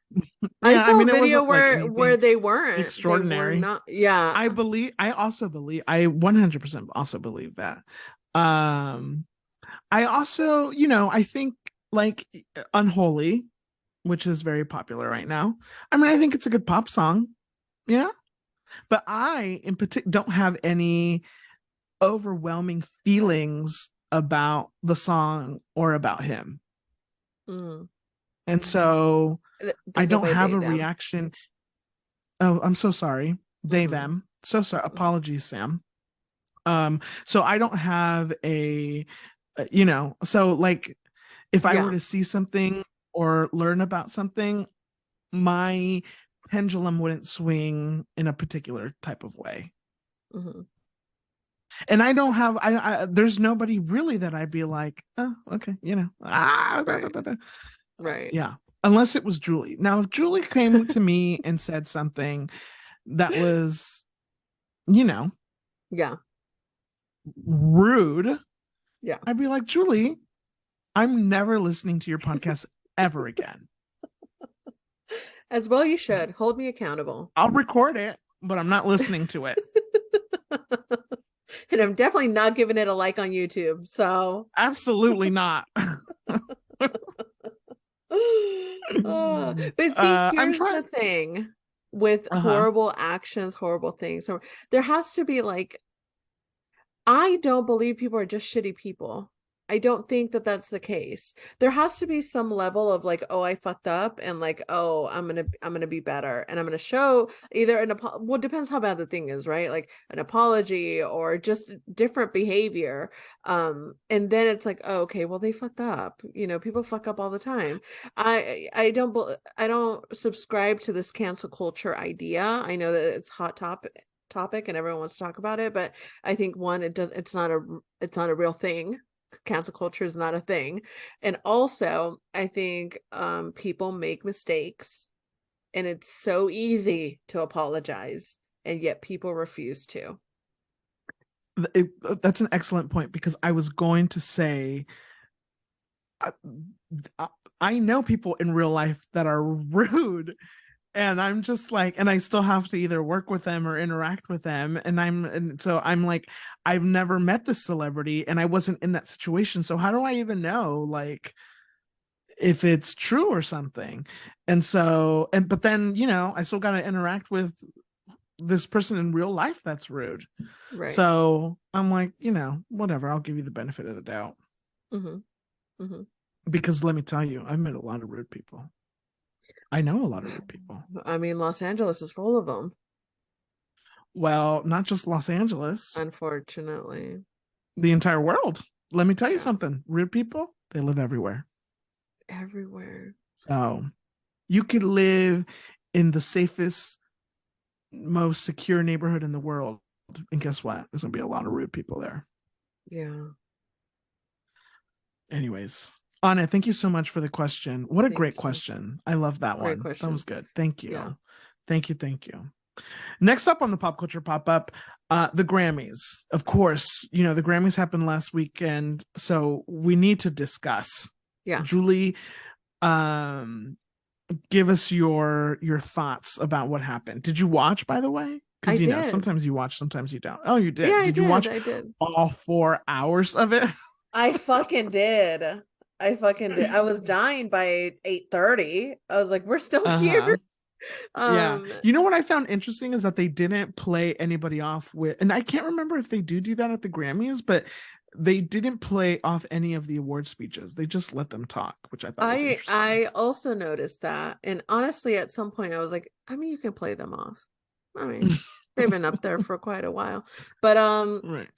I Yeah, I saw a mean, it video wasn't like where anything they were extraordinary. not. Yeah. I 100% also believe that. Um, I also, I think like Unholy, which is very popular right now. I mean, I think it's a good pop song, yeah. But I, in particular, don't have any overwhelming feelings about the song or about him. Mm. And so I Don't go don't by have they a them. reaction. Oh, I'm so sorry. They, Mm-hmm. them. So sorry. Apologies, Sam. So I don't have so like if I were Yeah. to see something or learn about something, my pendulum wouldn't swing in a particular type of way. Mm-hmm. And I don't have there's nobody really that I'd be like, oh, okay, Right. Right. yeah, unless it was Julie. Now if Julie came to me and said something that was, you know Yeah. rude, Yeah. I'd be like, Julie, I'm never listening to your podcast ever again. As well, you should hold me accountable. I'll record it, but I'm not listening to it. And I'm definitely not giving it a like on YouTube. So, Absolutely not. but see, I'm here's the trying. thing with Uh-huh. horrible actions, horrible things. So there has to be like, I don't believe people are just shitty people. I don't think that that's the case. There has to be some level of like, oh, I fucked up, and like, oh, I'm gonna be better, and I'm gonna show either well, it depends how bad the thing is, right? Like an apology or just different behavior. And then it's like, oh, okay, well, they fucked up. People fuck up all the time. I don't subscribe to this cancel culture idea. I know that it's hot topic and everyone wants to talk about it, but I think one, it's not a real thing. Cancel culture is not a thing. And also I think people make mistakes, and it's so easy to apologize, and yet people refuse to. That's an excellent point, because I was going to say, I, I know people in real life that are rude, and I'm just like, and I still have to either work with them or interact with them, and so I'm like, I've never met this celebrity and I wasn't in that situation, so how do I even know like if it's true or something? And so, but then I still got to interact with this person in real life that's rude. Right. So I'm like, whatever, I'll give you the benefit of the doubt. Mm-hmm. Mm-hmm. Because let me tell you, I've met a lot of rude people. I know a lot of rude people. I mean, Los Angeles is full of them, Well, not just Los Angeles. unfortunately. The entire world. Let me tell you Yeah. something. Rude people, they live everywhere. Everywhere. So you could live in the safest, most secure neighborhood in the world. And guess what? There's going to be a lot of rude people there. Yeah. Anyways, Anna, thank you so much for the question. What a Thank great you. question. I love that Great one. question. That was good. Thank you. Yeah. Thank you. Thank you. Next up on the pop culture pop up, the Grammys. Of course, you know, the Grammys happened last weekend, so we need to discuss. Yeah. Julie, give us your thoughts about what happened. Did you watch, by the way? Because you know, did. sometimes you watch, sometimes you don't. Oh, you did. Yeah, Did you watch I did. all 4 hours of it? I fucking did. I was dying by 8:30. I was like, we're still here. Yeah. You know what I found interesting is that they didn't play anybody off with, and I can't remember if they do that at the Grammys, but they didn't play off any of the award speeches. They just let them talk, which I thought was interesting. I also noticed that. And honestly, at some point I was like, I mean, you can play them off. I mean, they've been up there for quite a while. But right.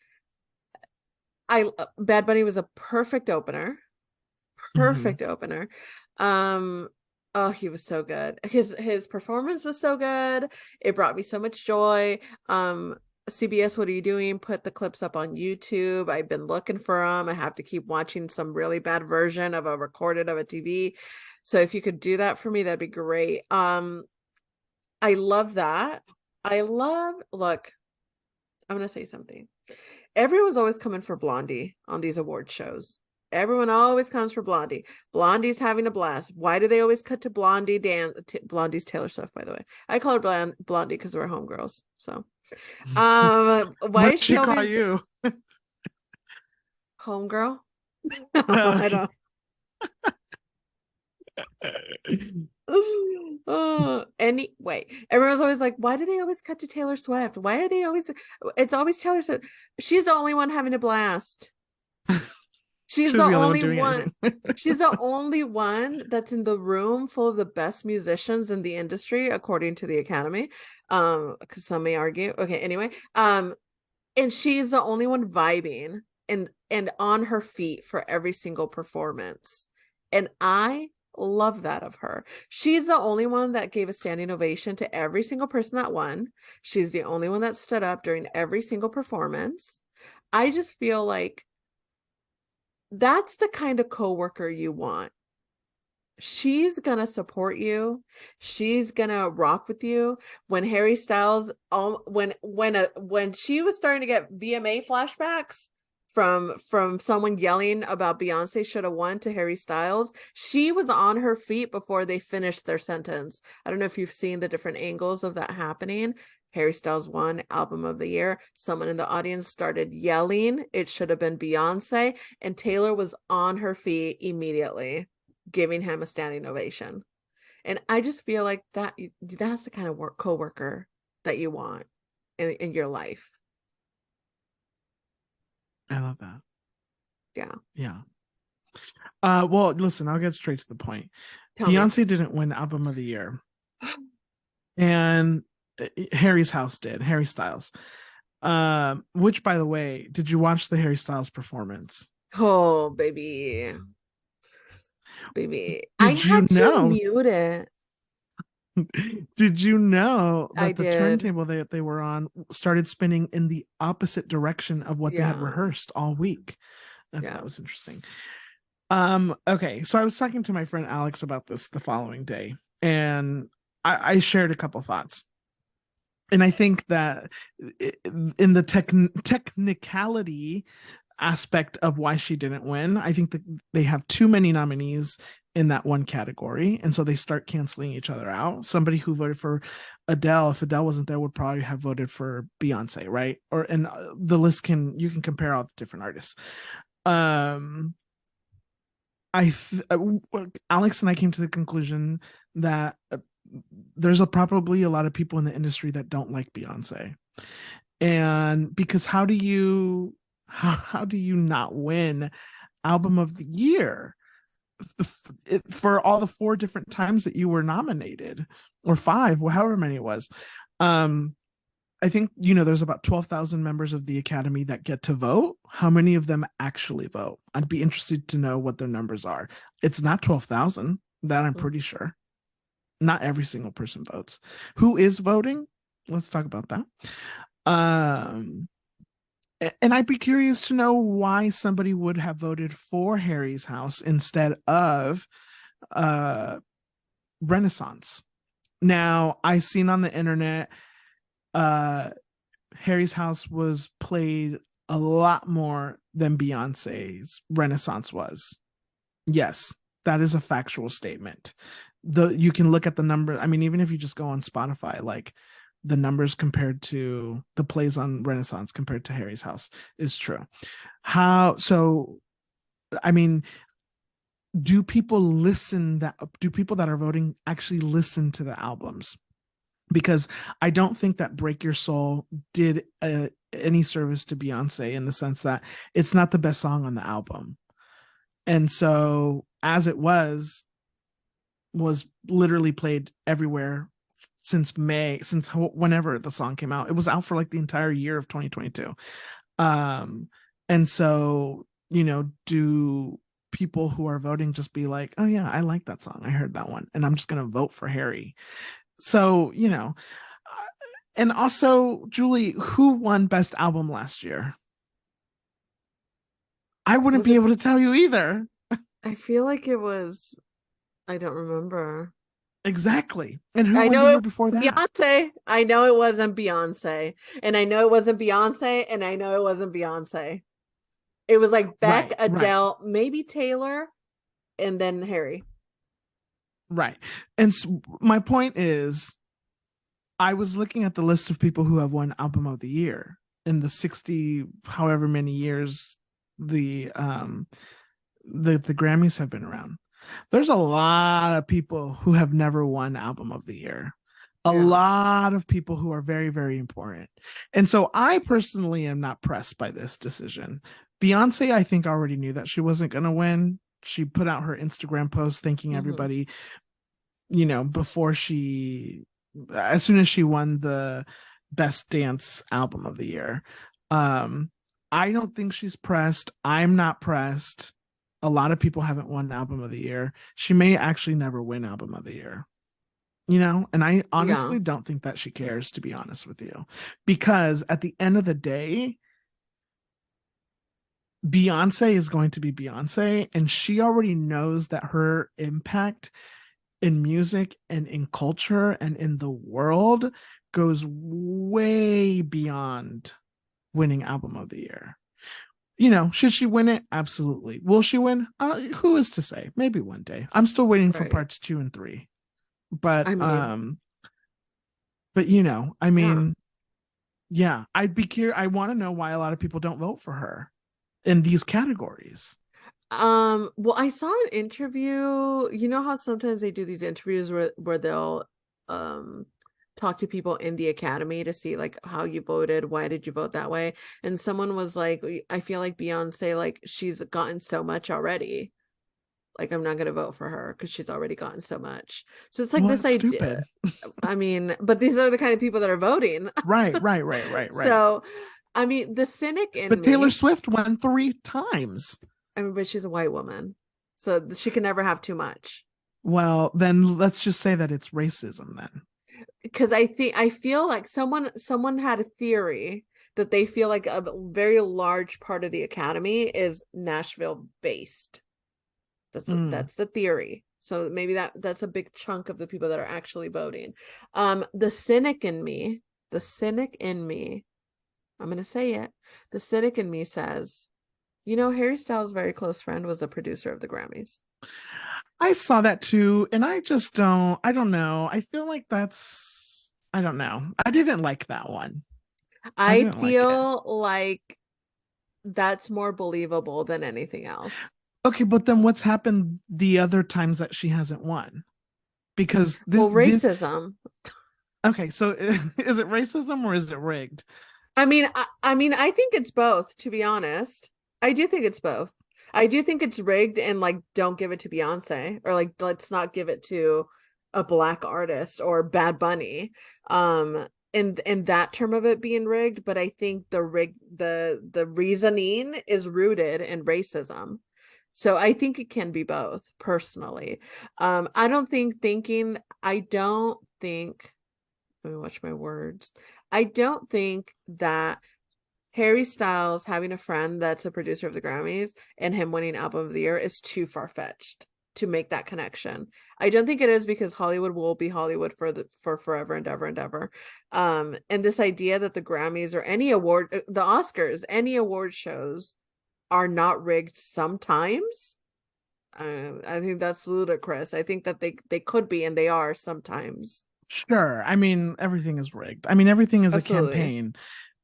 Bad Bunny was a perfect opener. Perfect opener. Oh, he was so good. His performance was so good. It brought me so much joy. CBS, what are you doing? Put the clips up on YouTube. I've been looking for them. I have to keep watching some really bad version of a recorded of a TV. So if you could do that for me, that'd be great. I love that. Look, I'm gonna say something. Everyone's always coming for Blondie on these award shows. Everyone always comes for Blondie. Blondie's having a blast. Why do they always cut to Blondie Blondie's Taylor Swift, by the way. I call her Blondie because we're homegirls. So why what is she call you? Homegirl? I don't. Anyway, everyone's always like, why do they always cut to Taylor Swift? Why are they always, it's always Taylor Swift. She's the only one having a blast. She's the only one. She's the only one that's in the room full of the best musicians in the industry, according to the Academy. Because some may argue. Okay, anyway. And she's the only one vibing and on her feet for every single performance. And I love that of her. She's the only one that gave a standing ovation to every single person that won. She's the only one that stood up during every single performance. I just feel like that's the kind of coworker you want. She's gonna support you. She's gonna rock with you. When Harry Styles, when she was starting to get VMA flashbacks from someone yelling about Beyonce should have won to Harry Styles, she was on her feet before they finished their sentence. I don't know if you've seen the different angles of that happening. Harry Styles won Album of the Year. Someone in the audience started yelling it should have been Beyonce, and Taylor was on her feet immediately, giving him a standing ovation. And I just feel like that's the kind of coworker that you want in your life. I love that. Yeah. Well, listen, I'll get straight to the point. Beyonce didn't win Album of the Year. And Harry's house did, Harry Styles. Which, by the way, did you watch the Harry Styles performance? Oh, baby. Did I you had know? to mute it. Did you know that I the did. turntable that they were on started spinning in the opposite direction of what they had rehearsed all week? That was interesting. Okay, so I was talking to my friend Alex about this the following day, and I shared a couple thoughts. And I think that in the technicality aspect of why she didn't win, I think that they have too many nominees in that one category, and so they start canceling each other out. Somebody who voted for Adele, if Adele wasn't there, would probably have voted for Beyonce, right? And the list you can compare all the different artists. Alex and I came to the conclusion that there's probably a lot of people in the industry that don't like Beyonce, and because how do you not win Album of the Year for all the 4 different times that you were nominated, or 5, however many it was? I think, you know, there's about 12,000 members of the Academy that get to vote. How many of them actually vote? I'd be interested to know what their numbers are. It's not 12,000, that I'm pretty sure. Not every single person votes. Who is voting? Let's talk about that. And I'd be curious to know why somebody would have voted for Harry's house instead of Renaissance. Now, I've seen on the internet Harry's house was played a lot more than Beyonce's Renaissance was. Yes, that is a factual statement. You can look at the number. I mean, even if you just go on Spotify, like the numbers compared to the plays on Renaissance compared to Harry's house is true. I mean, do people that are voting actually listen to the albums? Because I don't think that Break Your Soul did any service to Beyonce in the sense that it's not the best song on the album. And so as it was literally played everywhere since whenever the song came out. It was out for like the entire year of 2022. And so, you know, do people who are voting just be like, oh yeah, I like that song, I heard that one, and I'm just going to vote for Harry? So, you know, and also, Julie, who won Best Album last year? I wouldn't be able to tell you either. I feel like it was, I don't remember. Exactly. And who won the year before that? Beyonce. I know it wasn't Beyonce. And I know it wasn't Beyonce. And I know it wasn't Beyonce. It was like Beck, Adele, maybe Taylor, and then Harry. Right. And so my point is, I was looking at the list of people who have won Album of the Year in the 60 however many years the Grammys have been around. There's a lot of people who have never won Album of the Year. A lot of people who are very, very important. And so I personally am not pressed by this decision. Beyonce, I think, already knew that she wasn't going to win. She put out her Instagram post thanking everybody, you know, as soon as she won the Best Dance Album of the Year. I don't think she's pressed. I'm not pressed. A lot of people haven't won Album of the Year. She may actually never win Album of the Year. You know, and I honestly don't think that she cares, to be honest with you, because at the end of the day, Beyonce is going to be Beyonce, and she already knows that her impact in music and in culture and in the world goes way beyond winning Album of the Year. You know, should she win it? Absolutely. Will she win? Who is to say? Maybe one day. I'm still waiting for parts 2 and 3. But but you know, I mean, I'd be curious. I want to know why a lot of people don't vote for her in these categories. Well, I saw an interview. You know how sometimes they do these interviews where they'll talk to people in the Academy to see like how you voted, why did you vote that way? And someone was like, I feel like Beyonce, like she's gotten so much already. Like, I'm not going to vote for her because she's already gotten so much. So it's like this idea. I mean, but these are the kind of people that are voting. Right. So, I mean, the cynic in But Taylor Swift won 3 times. I mean, but she's a white woman, so she can never have too much. Well, then let's just say that it's racism then. Because I feel like someone had a theory that they feel like a very large part of the Academy is Nashville based. That's the theory. So maybe that's a big chunk of the people that are actually voting. The cynic in me, I'm going to say it. The cynic in me says, you know, Harry Styles' very close friend was a producer of the Grammys. I saw that too. And I don't know. I feel like I don't know. I didn't like that one. I feel like that's more believable than anything else. Okay, but then what's happened the other times that she hasn't won? Because racism. Okay, so is it racism or is it rigged? I mean, I think it's both, to be honest. I do think it's both. I do think it's rigged and like, don't give it to Beyonce, or like, let's not give it to a black artist or Bad Bunny. And in that term of it being rigged, but I think the reasoning is rooted in racism. So I think it can be both, personally. I don't think thinking, I don't think, let me watch my words. I don't think that Harry Styles having a friend that's a producer of the Grammys and him winning Album of the Year is too far-fetched to make that connection. I don't think it is, because Hollywood will be Hollywood for forever and ever and ever. And this idea that the Grammys or any award, the Oscars, any award shows are not rigged sometimes. I think that's ludicrous. I think that they could be, and they are sometimes. Sure. I mean, everything is rigged. I mean, everything is Absolutely. a campaign.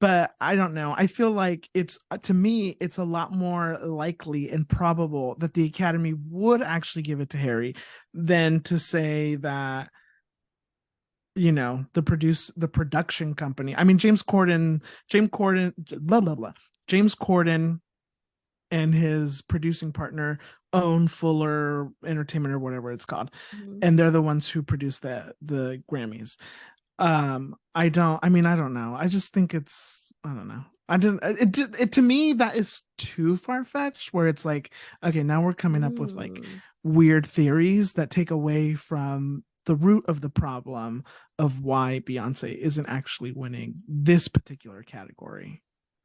But I don't know. I feel like it's, to me, it's a lot more likely and probable that the Academy would actually give it to Harry than to say that, you know, the production company. I mean, James Corden, blah blah blah. James Corden and his producing partner own Fuller Entertainment or whatever it's called, and they're the ones who produce the Grammys. I don't know. I just think I don't know. It to me, that is too far-fetched, where it's like, okay, now we're coming up with like weird theories that take away from the root of the problem of why Beyonce isn't actually winning this particular category.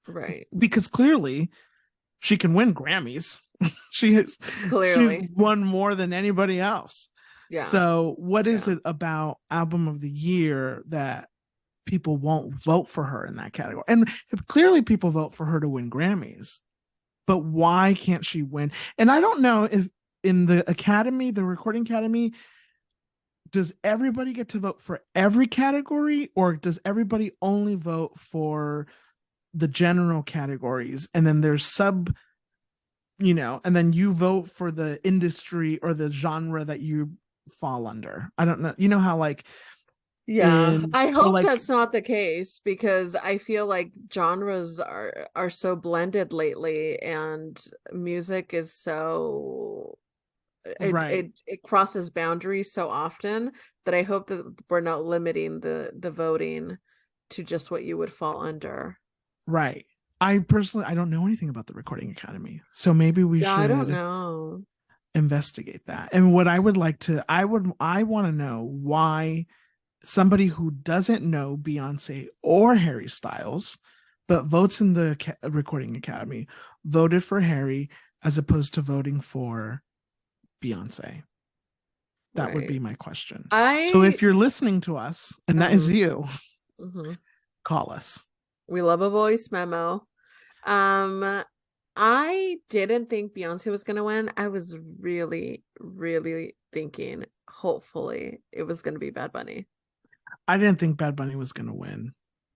Right. Because clearly she can win Grammys. She's won more than anybody else. Yeah. So what is it about Album of the Year that people won't vote for her in that category? And clearly people vote for her to win Grammys, but why can't she win? And I don't know if in the Academy, the Recording Academy, does everybody get to vote for every category, or does everybody only vote for the general categories, and then there's and then you vote for the industry or the genre that you fall under? I don't know. You know how like, I hope that's not the case, because I feel like genres are so blended lately, and music is so it crosses boundaries so often, that I hope that we're not limiting the voting to just what you would fall under. Right. I don't know anything about the Recording Academy, so maybe we should. I don't know. Investigate that. And what I would like to, I want to know why somebody who doesn't know Beyonce or Harry Styles, but votes in the Recording Academy, voted for Harry as opposed to voting for Beyonce. That would be my question. So if you're listening to us, and that is you, call us. We love a voice memo. I didn't think Beyonce was going to win. I was really, really thinking, hopefully, it was going to be Bad Bunny. I didn't think Bad Bunny was going to win.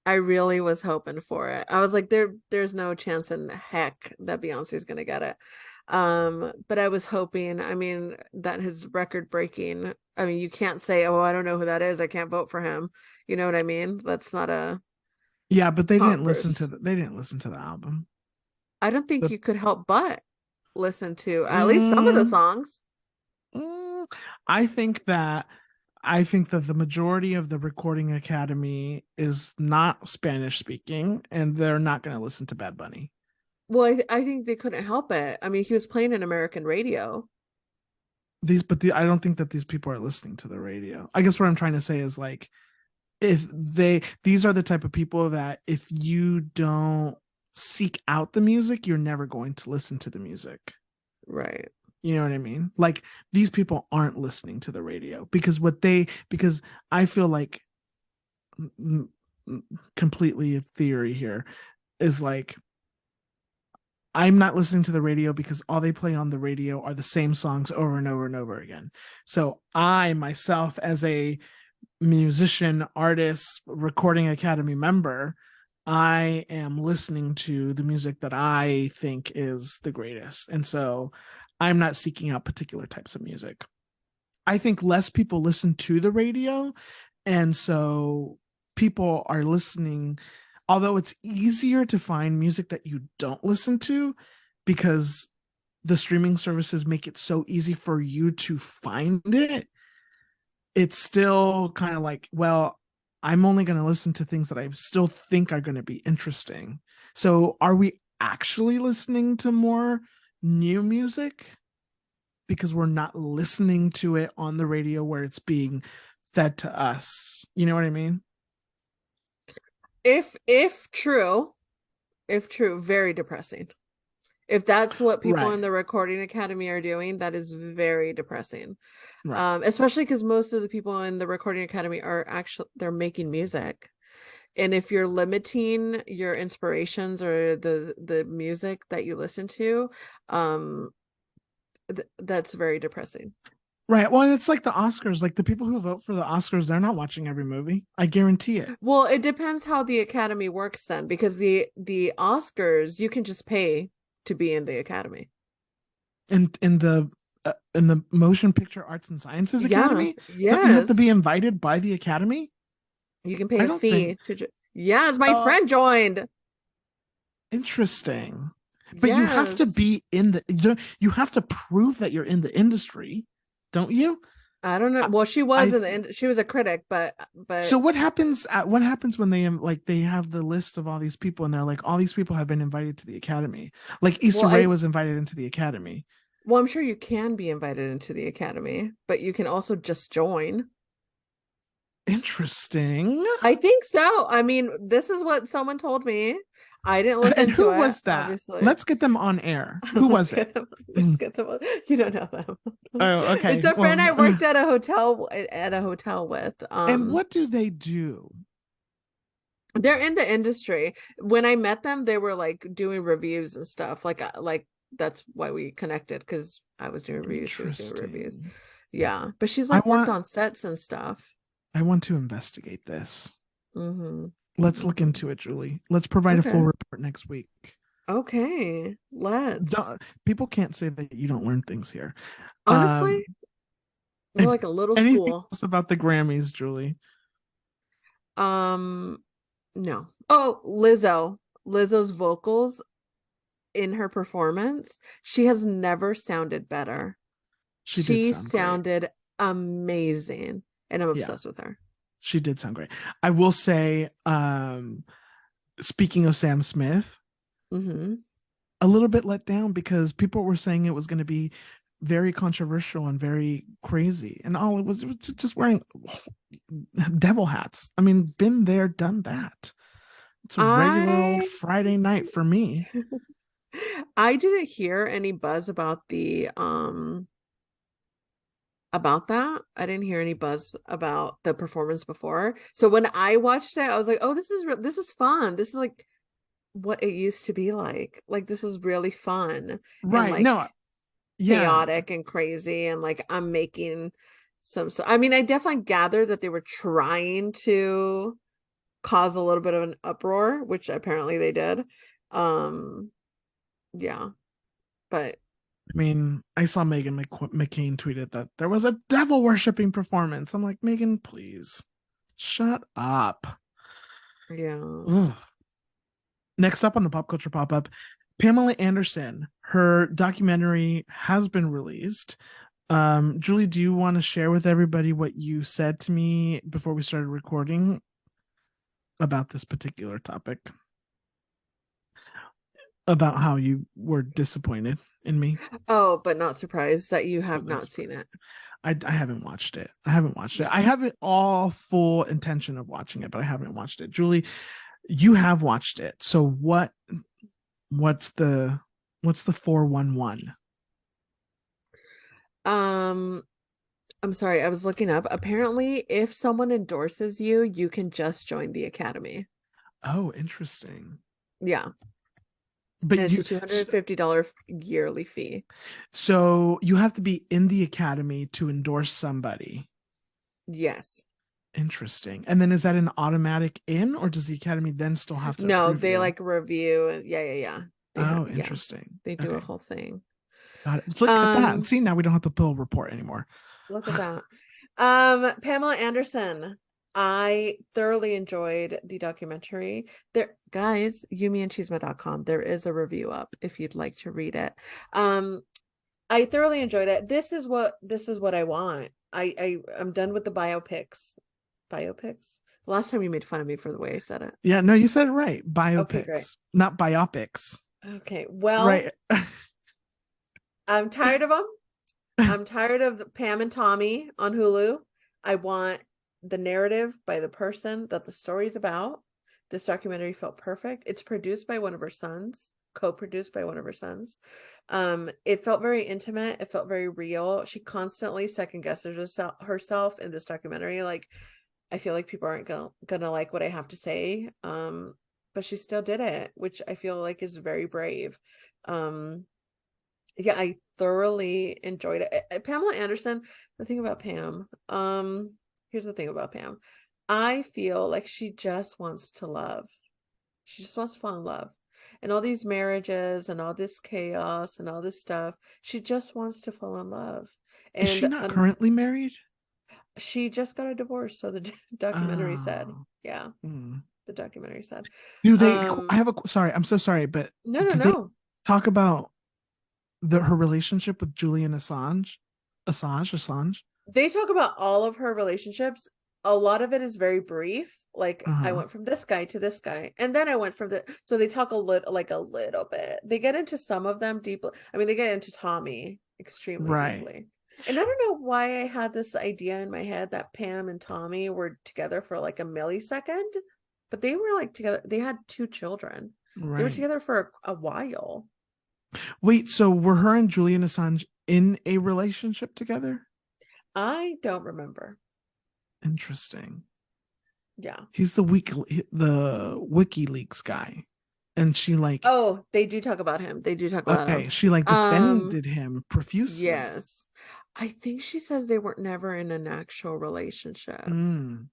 I really was hoping for it. I was like, there's no chance in heck that Beyonce is going to get it. But I was hoping, I mean, that his record breaking, I mean, you can't say, oh, I don't know who that is, I can't vote for him. You know what I mean? That's not a... Yeah, but they didn't listen to the album. I don't think you could help but listen to at least some of the songs. I think that the majority of the Recording Academy is not Spanish speaking, and they're not going to listen to Bad Bunny. Well, I think they couldn't help it. I mean, he was playing an American radio. I don't think that these people are listening to the radio. I guess what I'm trying to say is, like, these are the type of people that if you don't seek out the music, you're never going to listen to the music. Right. You know what I mean? Like, these people aren't listening to the radio because I feel like, completely a theory here, is like, I'm not listening to the radio because all they play on the radio are the same songs over and over and over again. So I myself, as a musician, artist, Recording Academy member, I am listening to the music that I think is the greatest. And so I'm not seeking out particular types of music. I think less people listen to the radio. And so people are listening, although it's easier to find music that you don't listen to because the streaming services make it so easy for you to find it. It's still kind of like, well, I'm only going to listen to things that I still think are going to be interesting. So are we actually listening to more new music because we're not listening to it on the radio where it's being fed to us? You know what I mean? If true, very depressing. If that's what people Right. in the Recording Academy are doing, that is very depressing. Right. Especially because most of the people in the Recording Academy are actually, they're making music. And if you're limiting your inspirations or the music that you listen to, that's very depressing. Right. Well, it's like the Oscars. Like the people who vote for the Oscars, they're not watching every movie. I guarantee it. Well, it depends how the Academy works then, because the Oscars, you can just pay to be in the Academy. In the Motion Picture Arts and Sciences Yeah, Academy, don't you have to yes. be invited by the Academy? You can pay I a don't think. fee to yes, my Oh, friend joined. interesting. But you have to Yes. be in the. You have to prove that you're in the industry, don't you? I don't know. I, Well, she I was in the end. She was a critic, but so what happens what happens when they like they have the list of all these people and they're like all these people have been invited to the Academy. Like Issa well, Rae was invited into the Academy. I'm sure you can be invited into the Academy, but you can also just join. Interesting. I think so. I mean, this is what someone told me. I didn't look And into who it, was that? obviously. Let's get them on air. Who Let's was it? get them. Let's get them. You don't know them. Oh, It's okay. a friend I Well, worked at a hotel with. and what do they do? They're in the industry. When I met them, they were like doing reviews and stuff. Like that's why we connected, because I was doing reviews, she was doing reviews. Interesting. Yeah, but she's I like worked want on sets and stuff. I want to investigate this. Mm-hmm. Let's look Mm-hmm. into it, Julie. Let's provide a full Okay. report next week. Okay. Let's. People can't say that you don't learn things here. Honestly, we're And like a little anything school. else about the Grammys, Julie? Um, no. Oh, Lizzo. Lizzo's vocals in her performance, she has never sounded better. She did She sound great. sounded amazing, and I'm Yeah, obsessed with her. she did sound great. I will say, speaking of Sam Smith, Mm-hmm. a little bit let down because people were saying it was going to be very controversial and very crazy, and all it was just wearing devil hats. I mean, been there, done that. It's a regular old I Friday night for me. I didn't hear any buzz about that. I didn't hear any buzz about the performance before. So when I watched it, I was like, "Oh, this is fun. This is like what it used to be like. Like this is really fun and Right. like No, yeah. chaotic and crazy and like I'm making so I mean, I definitely gathered that they were trying to cause a little bit of an uproar, which apparently they did. Um yeah, but I mean, I saw Megan McCain tweeted that there was a devil worshipping performance. I'm like, Megan, please shut up. yeah. Ugh. Next up on the pop culture pop up, Pamela Anderson. Her documentary has been released. Julie, do you want to share with everybody what you said to me before we started recording about this particular topic? About how you were disappointed in me? Oh, but not surprised that you have But not that's seen it. I haven't watched it. I haven't watched it. I have it all full intention of watching it, but I haven't watched it. Julie, you have watched it. So what's the 411? Um, I'm sorry, I was looking up. Apparently, if someone endorses you, you can just join the academy. Oh, interesting. Yeah. But And it's a $250 yearly fee. so you have to be in the academy to endorse somebody. Yes. Interesting. And then is that an automatic in, or does the academy then still have to No, approve they you? like review. Yeah. Oh, Yeah, interesting. they do a Okay. whole thing. Got it. Look at that. See, now we don't have to pull a report anymore. Look at that. Pamela Anderson. I thoroughly enjoyed the documentary. There, guys, yumiandchisme.com. There is a review up if you'd like to read it. I thoroughly enjoyed it. This is what I want. I'm done with the biopics. Biopics? Last time you made fun of me for the way I said it. Yeah, no, you said it right. Okay, great. Biopics, not biopics. Okay, well, Right. I'm tired of them. I'm tired of Pam and Tommy on Hulu. I want the narrative by the person that the story's about. This documentary felt perfect. It's produced by one of her sons, co-produced by one of her sons. It felt very intimate. It felt very real. She constantly second guesses herself in this documentary. Like, I feel like people aren't gonna like what I have to say. But she still did it, which I feel like is very brave. Yeah, I thoroughly enjoyed it. Pamela Anderson, the thing about Pam, here's the thing about Pam. I feel like she just wants to love. She just wants to fall in love. And all these marriages and all this chaos and all this stuff, she just wants to fall in love. Is she And not currently married? she just got a divorce, so the documentary said. Oh. Yeah, Hmm. the documentary said. Do they? I have a sorry. I'm so sorry, but No, do they no. talk about her relationship with Julian Assange? Assange. They talk about all of her relationships. A lot of it is very brief. Like, I Uh-huh. went from this guy to this guy, and then I went from the. So they talk a little bit. They get into some of them deeply. I mean, they get into Tommy extremely Right. deeply. And I don't know why I had this idea in my head that Pam and Tommy were together for like a millisecond, but they were like together. They had 2 children. They were Right. together for a while. Wait, so were her and Julian Assange in a relationship together? I don't remember. Interesting. Yeah. He's the WikiLeaks guy. And she like Oh, they do talk about him. They do talk about him. okay, she like defended him profusely. Yes. I think she says they were never in an actual relationship. I'm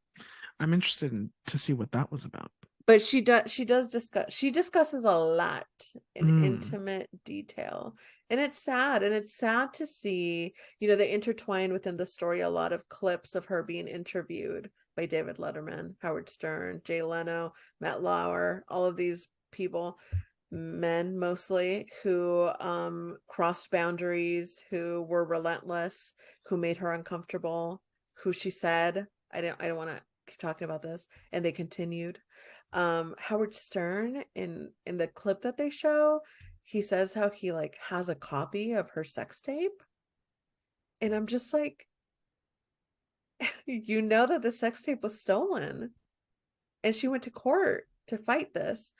interested to see what that was about. But she discusses a lot in intimate detail. And it's sad. And it's sad to see, they intertwine within the story a lot of clips of her being interviewed by David Letterman, Howard Stern, Jay Leno, Matt Lauer, all of these people, men mostly, who crossed boundaries, who were relentless, who made her uncomfortable, who she said, I don't want to keep talking about this, and they continued. Howard Stern, in the clip that they show, he says how he like has a copy of her sex tape, and I'm just like, that the sex tape was stolen, and she went to court to fight this.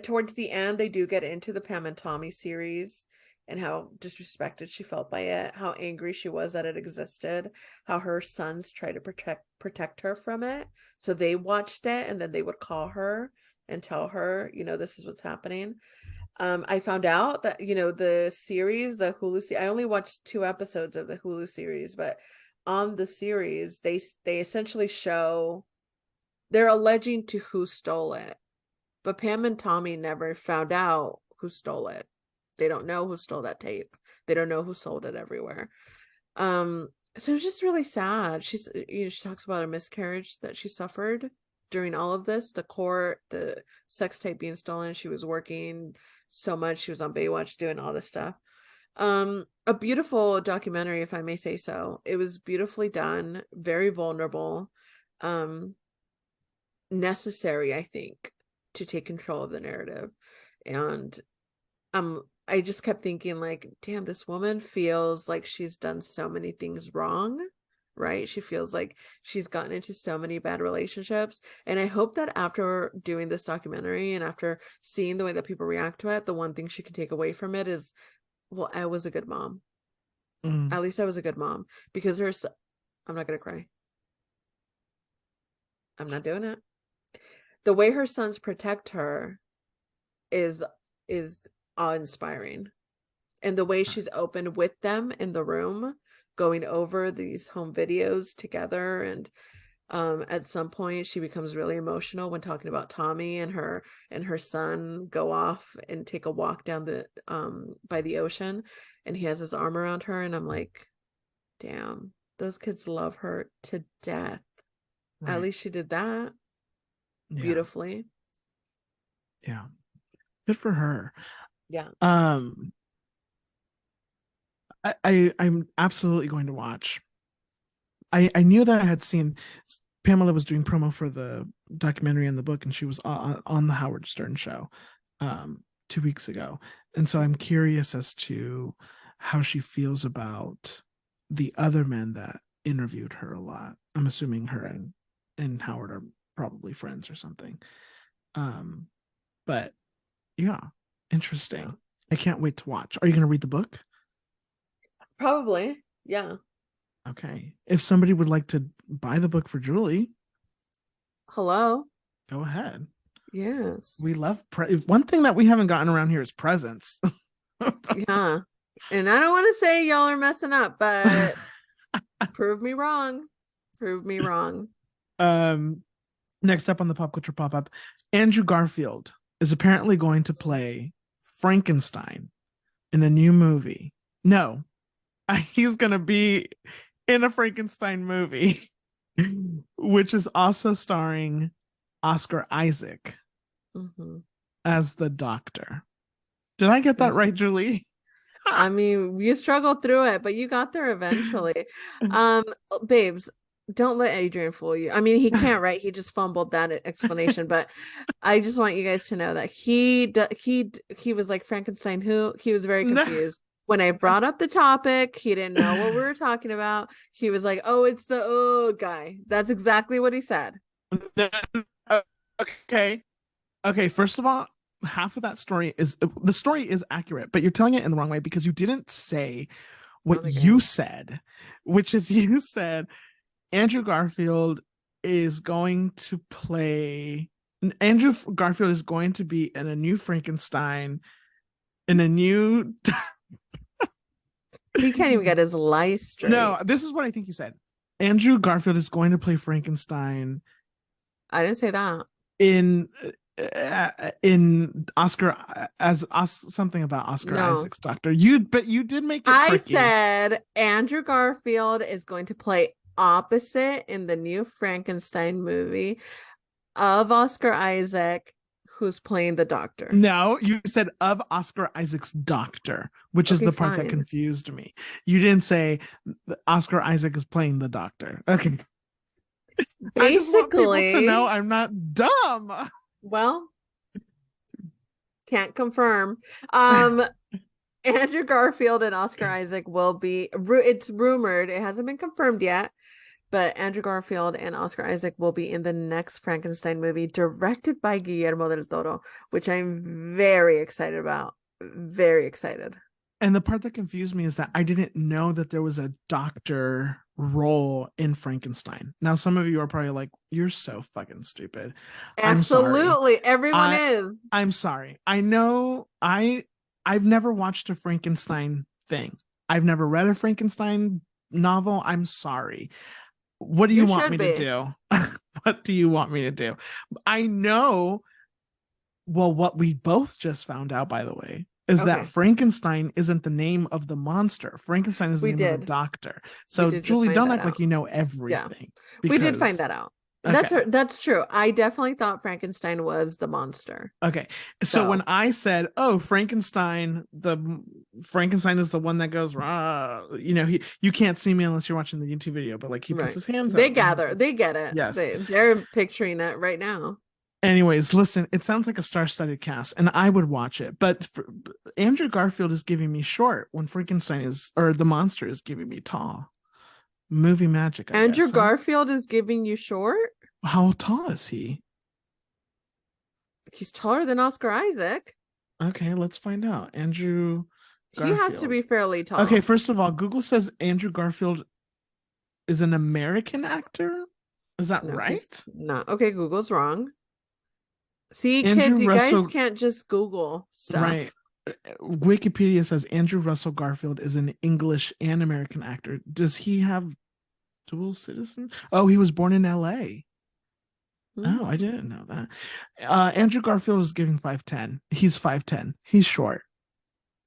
Towards the end, they do get into the Pam and Tommy series and how disrespected she felt by it, how angry she was that it existed, how her sons tried to protect her from it. So they watched it, and then they would call her and tell her, this is what's happening. I found out that, the series, the Hulu series, I only watched 2 episodes of the Hulu series, but on the series, they essentially show, they're alleging to who stole it. But Pam and Tommy never found out who stole it. They don't know who stole that tape. They don't know who sold it everywhere. So it's just really sad. She talks about a miscarriage that she suffered during all of this, the court, the sex tape being stolen. She was working so much. She was on Baywatch doing all this stuff. A beautiful documentary, if I may say so. It was beautifully done, very vulnerable, necessary, I think, to take control of the narrative. And I just kept thinking, like, damn, this woman feels like she's done so many things wrong, right? She feels like she's gotten into so many bad relationships. And I hope that after doing this documentary and after seeing the way that people react to it, the one thing she can take away from it is, well, I was a good mom. At least I was a good mom, because I'm not gonna cry. I'm not doing it. The way her sons protect her is awe-inspiring, and the way she's open with them in the room, going over these home videos together. And at some point she becomes really emotional when talking about Tommy, and her son go off and take a walk down the by the ocean, and he has his arm around her, and I'm like, damn, those kids love her to death. Right. At least she did that beautifully. Yeah, good for her. Yeah. I'm absolutely going to watch I knew that I had seen Pamela was doing promo for the documentary and the book, and she was on the Howard Stern show 2 weeks ago. And so I'm curious as to how she feels about the other men that interviewed her a lot. I'm assuming her and Howard are probably friends or something. But yeah, interesting. I can't wait to watch. Are you going to read the book? Probably. Yeah. Okay. If somebody would like to buy the book for Julie, hello, go ahead. Yes. We love one thing that we haven't gotten around here is presents. Yeah. And I don't want to say y'all are messing up, but prove me wrong. Prove me wrong. Next up on the Pop Culture Pop-Up, Andrew Garfield is apparently going to play Frankenstein in a new movie. No, he's going to be in a Frankenstein movie, which is also starring Oscar Isaac as the doctor. Did I get that right, Julie? I mean, you struggled through it, but you got there eventually. Babes, don't let Adrian fool you. I mean, he can't, right? He just fumbled that explanation, but I just want you guys to know that he was like, Frankenstein who? He was very confused. When I brought up the topic, he didn't know what we were talking about. He was like, oh, it's the guy. That's exactly what he said. Okay, first of all, half of that story is the story is accurate, but you're telling it in the wrong way because you didn't say what you said, which is you said Andrew Garfield is going to be in a new Frankenstein, in a new he can't even get his life straight. No, this is what I think you said. Andrew Garfield is going to play Frankenstein. I didn't say that. In Oscar as something about Oscar Isaac's doctor. You did make it tricky. I said Andrew Garfield is going to play opposite in the new Frankenstein movie of Oscar Isaac, who's playing the doctor. No, you said of Oscar Isaac's doctor, which is the part that confused me. You didn't say Oscar Isaac is playing the doctor. Okay. Basically, I just want people to know I'm not dumb. Well, can't confirm. Andrew Garfield and Oscar Isaac will be, it's rumored, it hasn't been confirmed yet, but Andrew Garfield and Oscar Isaac will be in the next Frankenstein movie directed by Guillermo del Toro, which I'm very excited about. Very excited. And the part that confused me is that I didn't know that there was a doctor role in Frankenstein. Now, some of you are probably like, you're so fucking stupid. Absolutely. Everyone is. I'm sorry. I know I've never watched a Frankenstein thing. I've never read a Frankenstein novel. I'm sorry. What do you want me to do? What do you want me to do? I know. Well, what we both just found out, by the way, is that Frankenstein isn't the name of the monster. Frankenstein is the name of the doctor. So, Julie, don't act like you know everything. Yeah. We did find that out. Okay. That's true. I definitely thought Frankenstein was the monster. Okay. So when I said, "Oh, Frankenstein is the one that goes rah," you can't see me unless you're watching the YouTube video, but like he puts his hands They out. They get it. Yes. They're picturing it right now. Anyways, listen, it sounds like a star-studded cast, and I would watch it. But Andrew Garfield is giving me short when the monster is giving me tall. Movie magic. Andrew Garfield is giving you short? How tall is he? He's taller than Oscar Isaac. Okay, let's find out. Andrew Garfield. He has to be fairly tall. Okay, first of all, Google says Andrew Garfield is an American actor. Is that right? No. Okay, Google's wrong. See, kids, you guys can't just Google stuff. Right. Wikipedia says Andrew Russell Garfield is an English and American actor. Does he have dual citizen? Oh, he was born in LA. Oh, I didn't know that. Andrew Garfield is giving 5'10". He's 5'10". He's short.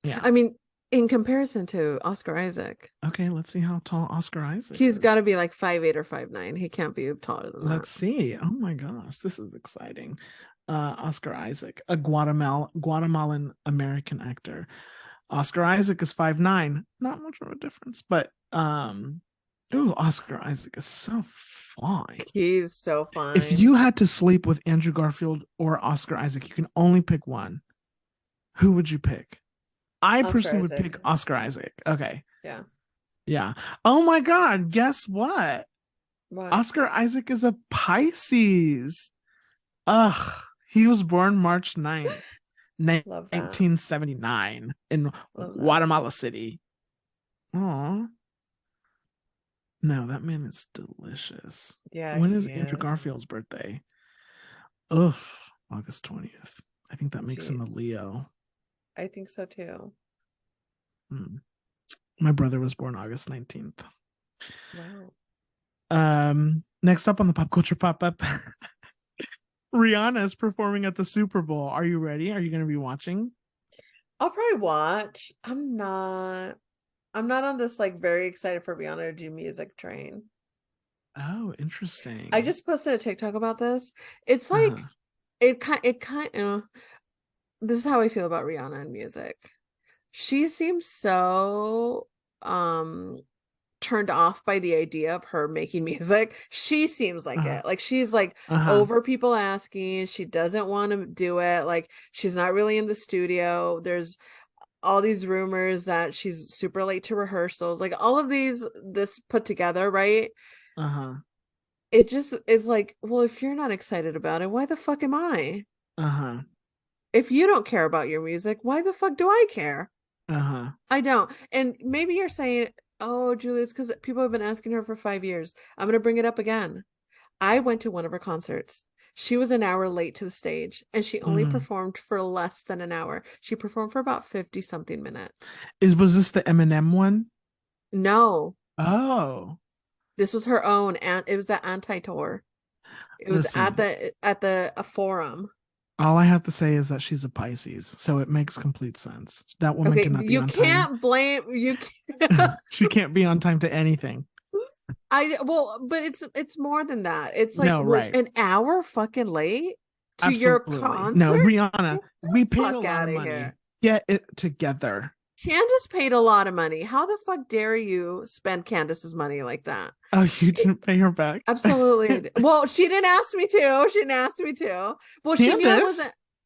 Yeah. I mean, in comparison to Oscar Isaac. Okay, let's see how tall Oscar Isaac He's got to be like 5'8" or 5'9". He can't be taller than that. Let's see. Oh my gosh, this is exciting. Oscar Isaac, a Guatemalan American actor. Oscar Isaac is 5'9". Not much of a difference, but Ooh, Oscar Isaac is so fine. He's so fine. If you had to sleep with Andrew Garfield or Oscar Isaac, you can only pick one. Who would you pick? I Oscar personally would Isaac. pick Oscar Isaac. Okay. Yeah. Yeah. Oh my God. Guess what? What? Oscar Isaac is a Pisces. Ugh. He was born March 9th, Love that. 1979 in Love that. Guatemala City. Aw. No, that man is delicious. Yeah. When is he Andrew is. Garfield's birthday? Ugh. August 20th. I think that makes him a Jeez. Leo. I think so too. My brother was born August 19th. Wow. Next up on the pop culture pop-up, Rihanna is performing at the Super Bowl. Are you ready? Are you going to be watching? I'll probably watch. I'm not on this like very excited for Rihanna to do music train. Oh, interesting. I just posted a TikTok about this. It's like it kind of this is how I feel about Rihanna and music. She seems so turned off by the idea of her making music. She seems like it. Like she's like over people asking. She doesn't want to do it. Like she's not really in the studio. There's all these rumors that she's super late to rehearsals. Like all of this put together, right? It just is like, well, if you're not excited about it, why the fuck am I? If you don't care about your music, why the fuck do I care? I don't. And maybe you're saying, oh, Julie, it's because people have been asking her for 5 years. I'm going to bring it up again. I went to one of her concerts. She was an hour late to the stage, and she only performed for less than an hour. She performed for about 50 something minutes. Was this the Eminem one? No. Oh. This was her own, and it was the anti-tour. It was at the forum. All I have to say is that she's a Pisces, so it makes complete sense. That woman cannot be on time. You can't blame you. Can't. She can't be on time to anything. But it's more than that. It's like right. An hour fucking late to Absolutely. your concert. No, Rihanna, we paid a lot of money. Here. Get it together. Candace paid a lot of money. How the fuck dare you spend Candace's money like that? Oh, you didn't pay her back? Absolutely. Well, she didn't ask me to. Well, Candace? She knew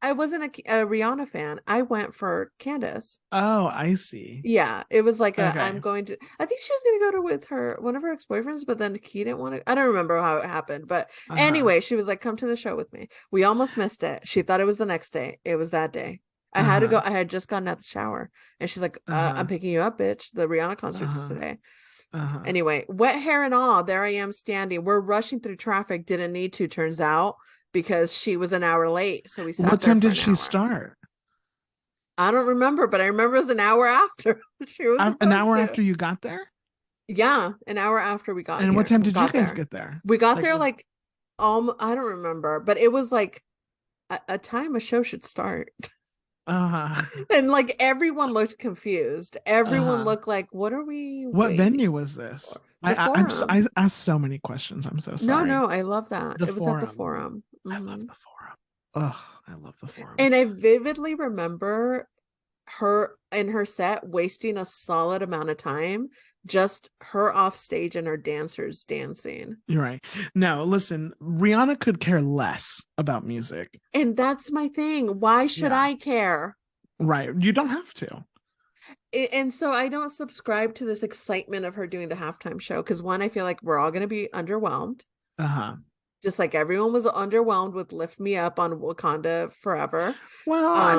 I wasn't a Rihanna fan. I went for Candace. Oh, I see. Yeah, it was like I'm going to. I think she was going to go with one of her ex-boyfriends, but then he didn't want to. I don't remember how it happened, but anyway, she was like, "Come to the show with me." We almost missed it. She thought it was the next day. It was that day. I had to go. I had just gotten out the shower, and she's like, "I'm picking you up, bitch. The Rihanna concert is today." Anyway, wet hair and all, there I am standing. We're rushing through traffic. Didn't need to, turns out, because she was an hour late. So we sat. What time did she start? I don't remember, but I remember it was an hour after. She was an hour after you got there? Yeah, an hour after we got. And what time did you guys get there? We got there like I don't remember, but it was like a time a show should start. And like everyone looked confused. Everyone looked like, what are we? What venue was this? I asked so many questions. I'm so sorry. No, I love that. It was at the forum. I love the forum. Ugh, I love the forum. And I vividly remember her in her set wasting a solid amount of time, just her off stage and her dancers dancing. You're right. No, listen, Rihanna could care less about music. And that's my thing. Why should I care? Right. You don't have to. And so I don't subscribe to this excitement of her doing the halftime show, because one, I feel like we're all going to be underwhelmed. Just like everyone was underwhelmed with Lift Me Up on Wakanda Forever. Well, I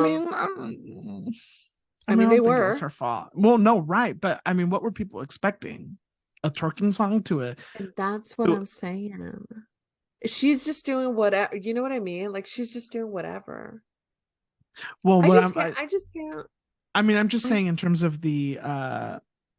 mean, they were. It was her fault. Well, no, right. But I mean, what were people expecting? A twerking song to a. And that's what I'm saying. She's just doing whatever. You know what I mean? Like, she's just doing whatever. Well, I just can't. I mean, I'm just saying in terms of the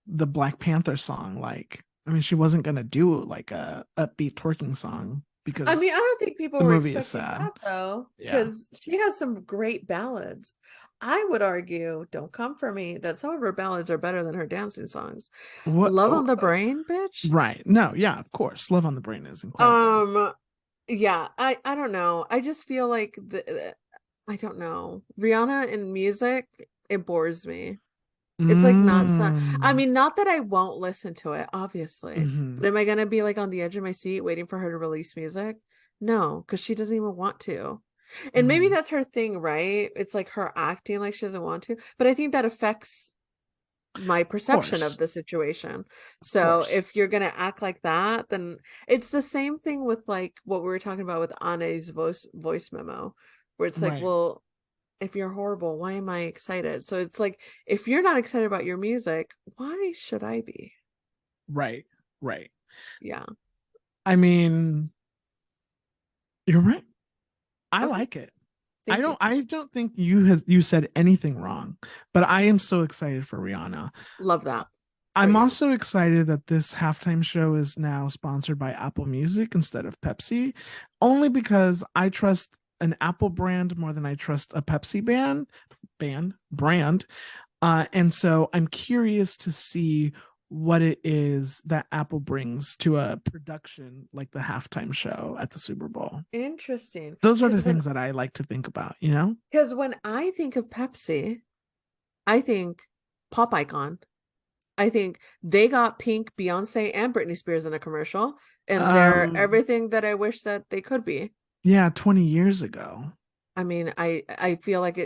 Black Panther song, like, I mean, she wasn't going to do like a upbeat twerking song. Because I mean, I don't think people were expecting that though, because she has some great ballads. I would argue, don't come for me, that some of her ballads are better than her dancing songs. Love on the Brain, bitch. Right. No, yeah, of course. Love on the Brain is incredible. Yeah, I don't know. I just feel like I don't know. Rihanna in music, it bores me. It's like not so, I Mm. mean, not that I won't listen to it, obviously, Mhm. but am I gonna be like on the edge of my seat waiting for her to release music? No, because she doesn't even want to. And maybe Mhm. that's her thing, right? It's like her acting like she doesn't want to, but I think that affects my Of perception of course. the situation. Of So course. if you're gonna act like that, then it's the same thing with like what we were talking about with Anne's voice memo, where it's like, Right. well, if you're horrible, why am I excited? So it's like, if you're not excited about your music, why should I be? Right. Right. Yeah. I mean, you're right. I Okay. like it. Thank you. I don't think you said anything wrong, but I am so excited for Rihanna. Love that for I'm you. also excited that this halftime show is now sponsored by Apple Music instead of Pepsi, only because I trust an Apple brand more than I trust a Pepsi brand. And so I'm curious to see what it is that Apple brings to a production like the halftime show at the Super Bowl. Interesting. Those are the things that I like to think about, you know? Because when I think of Pepsi, I think pop icon. I think they got Pink, Beyonce, and Britney Spears in a commercial, and they're Um, everything that I wish that they could be. yeah, 20 years ago. I mean, I feel like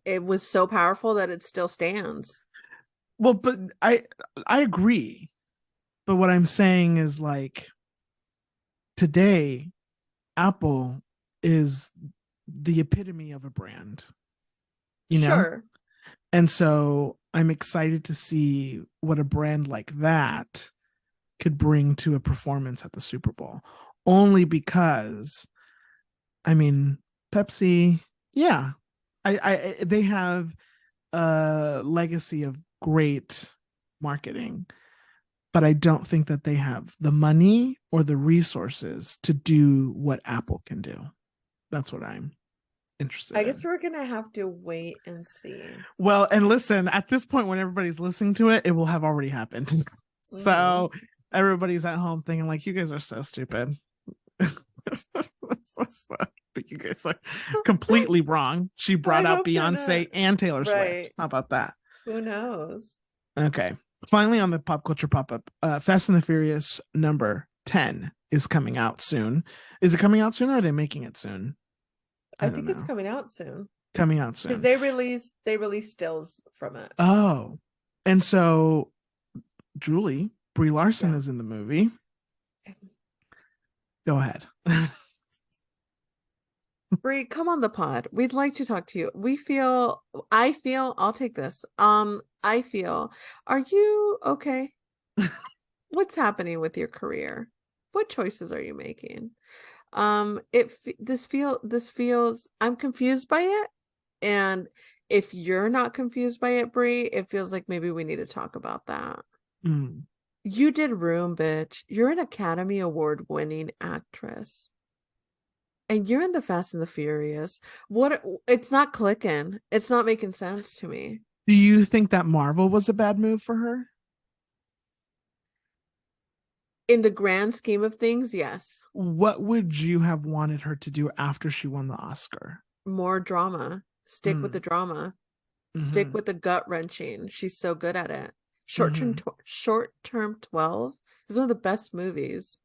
it was so powerful that it still stands. Well, but I agree. But what I'm saying is like today, Apple is the epitome of a brand, you know? Sure. And so I'm excited to see what a brand like that could bring to a performance at the Super Bowl. Only because, I mean, Pepsi, yeah, they have a legacy of great marketing, but I don't think that they have the money or the resources to do what Apple can do. That's what I'm interested I guess in. we're gonna have to wait and see. Well, and listen, at this point, when everybody's listening to it, it will have already happened. Hmm. So everybody's at home thinking, like, you guys are so stupid. You guys are completely wrong. She I brought out hope they're not. Beyonce and Taylor Swift. Right. How about that? Who knows? Okay. Finally, on the pop culture pop up, Fast and the Furious number 10 is coming out soon. Is it coming out soon or are they making it soon? I I don't think it's know. coming out soon Coming out because soon. they released stills from it. Oh. And so Julie, Brie Larson Yeah. is in the movie. Go ahead. Brie, come on the pod. We'd like to talk to you. I feel, I'll take this. I feel, are you okay? What's happening with your career? What choices are you making? This feels, I'm confused by it. And if you're not confused by it, Brie, it feels like maybe we need to talk about that. Mm. You did Room, bitch. You're an Academy Award winning actress. And you're in the Fast and the Furious. What it's not clicking. It's not making sense to me. Do you think that Marvel was a bad move for her? In the grand scheme of things, yes. What would you have wanted her to do after she won the Oscar? More drama. Stick with the Mm. drama. Stick Mm-hmm. with the gut wrenching. She's so good at it. Mm-hmm. Short term 12 is one of the best movies.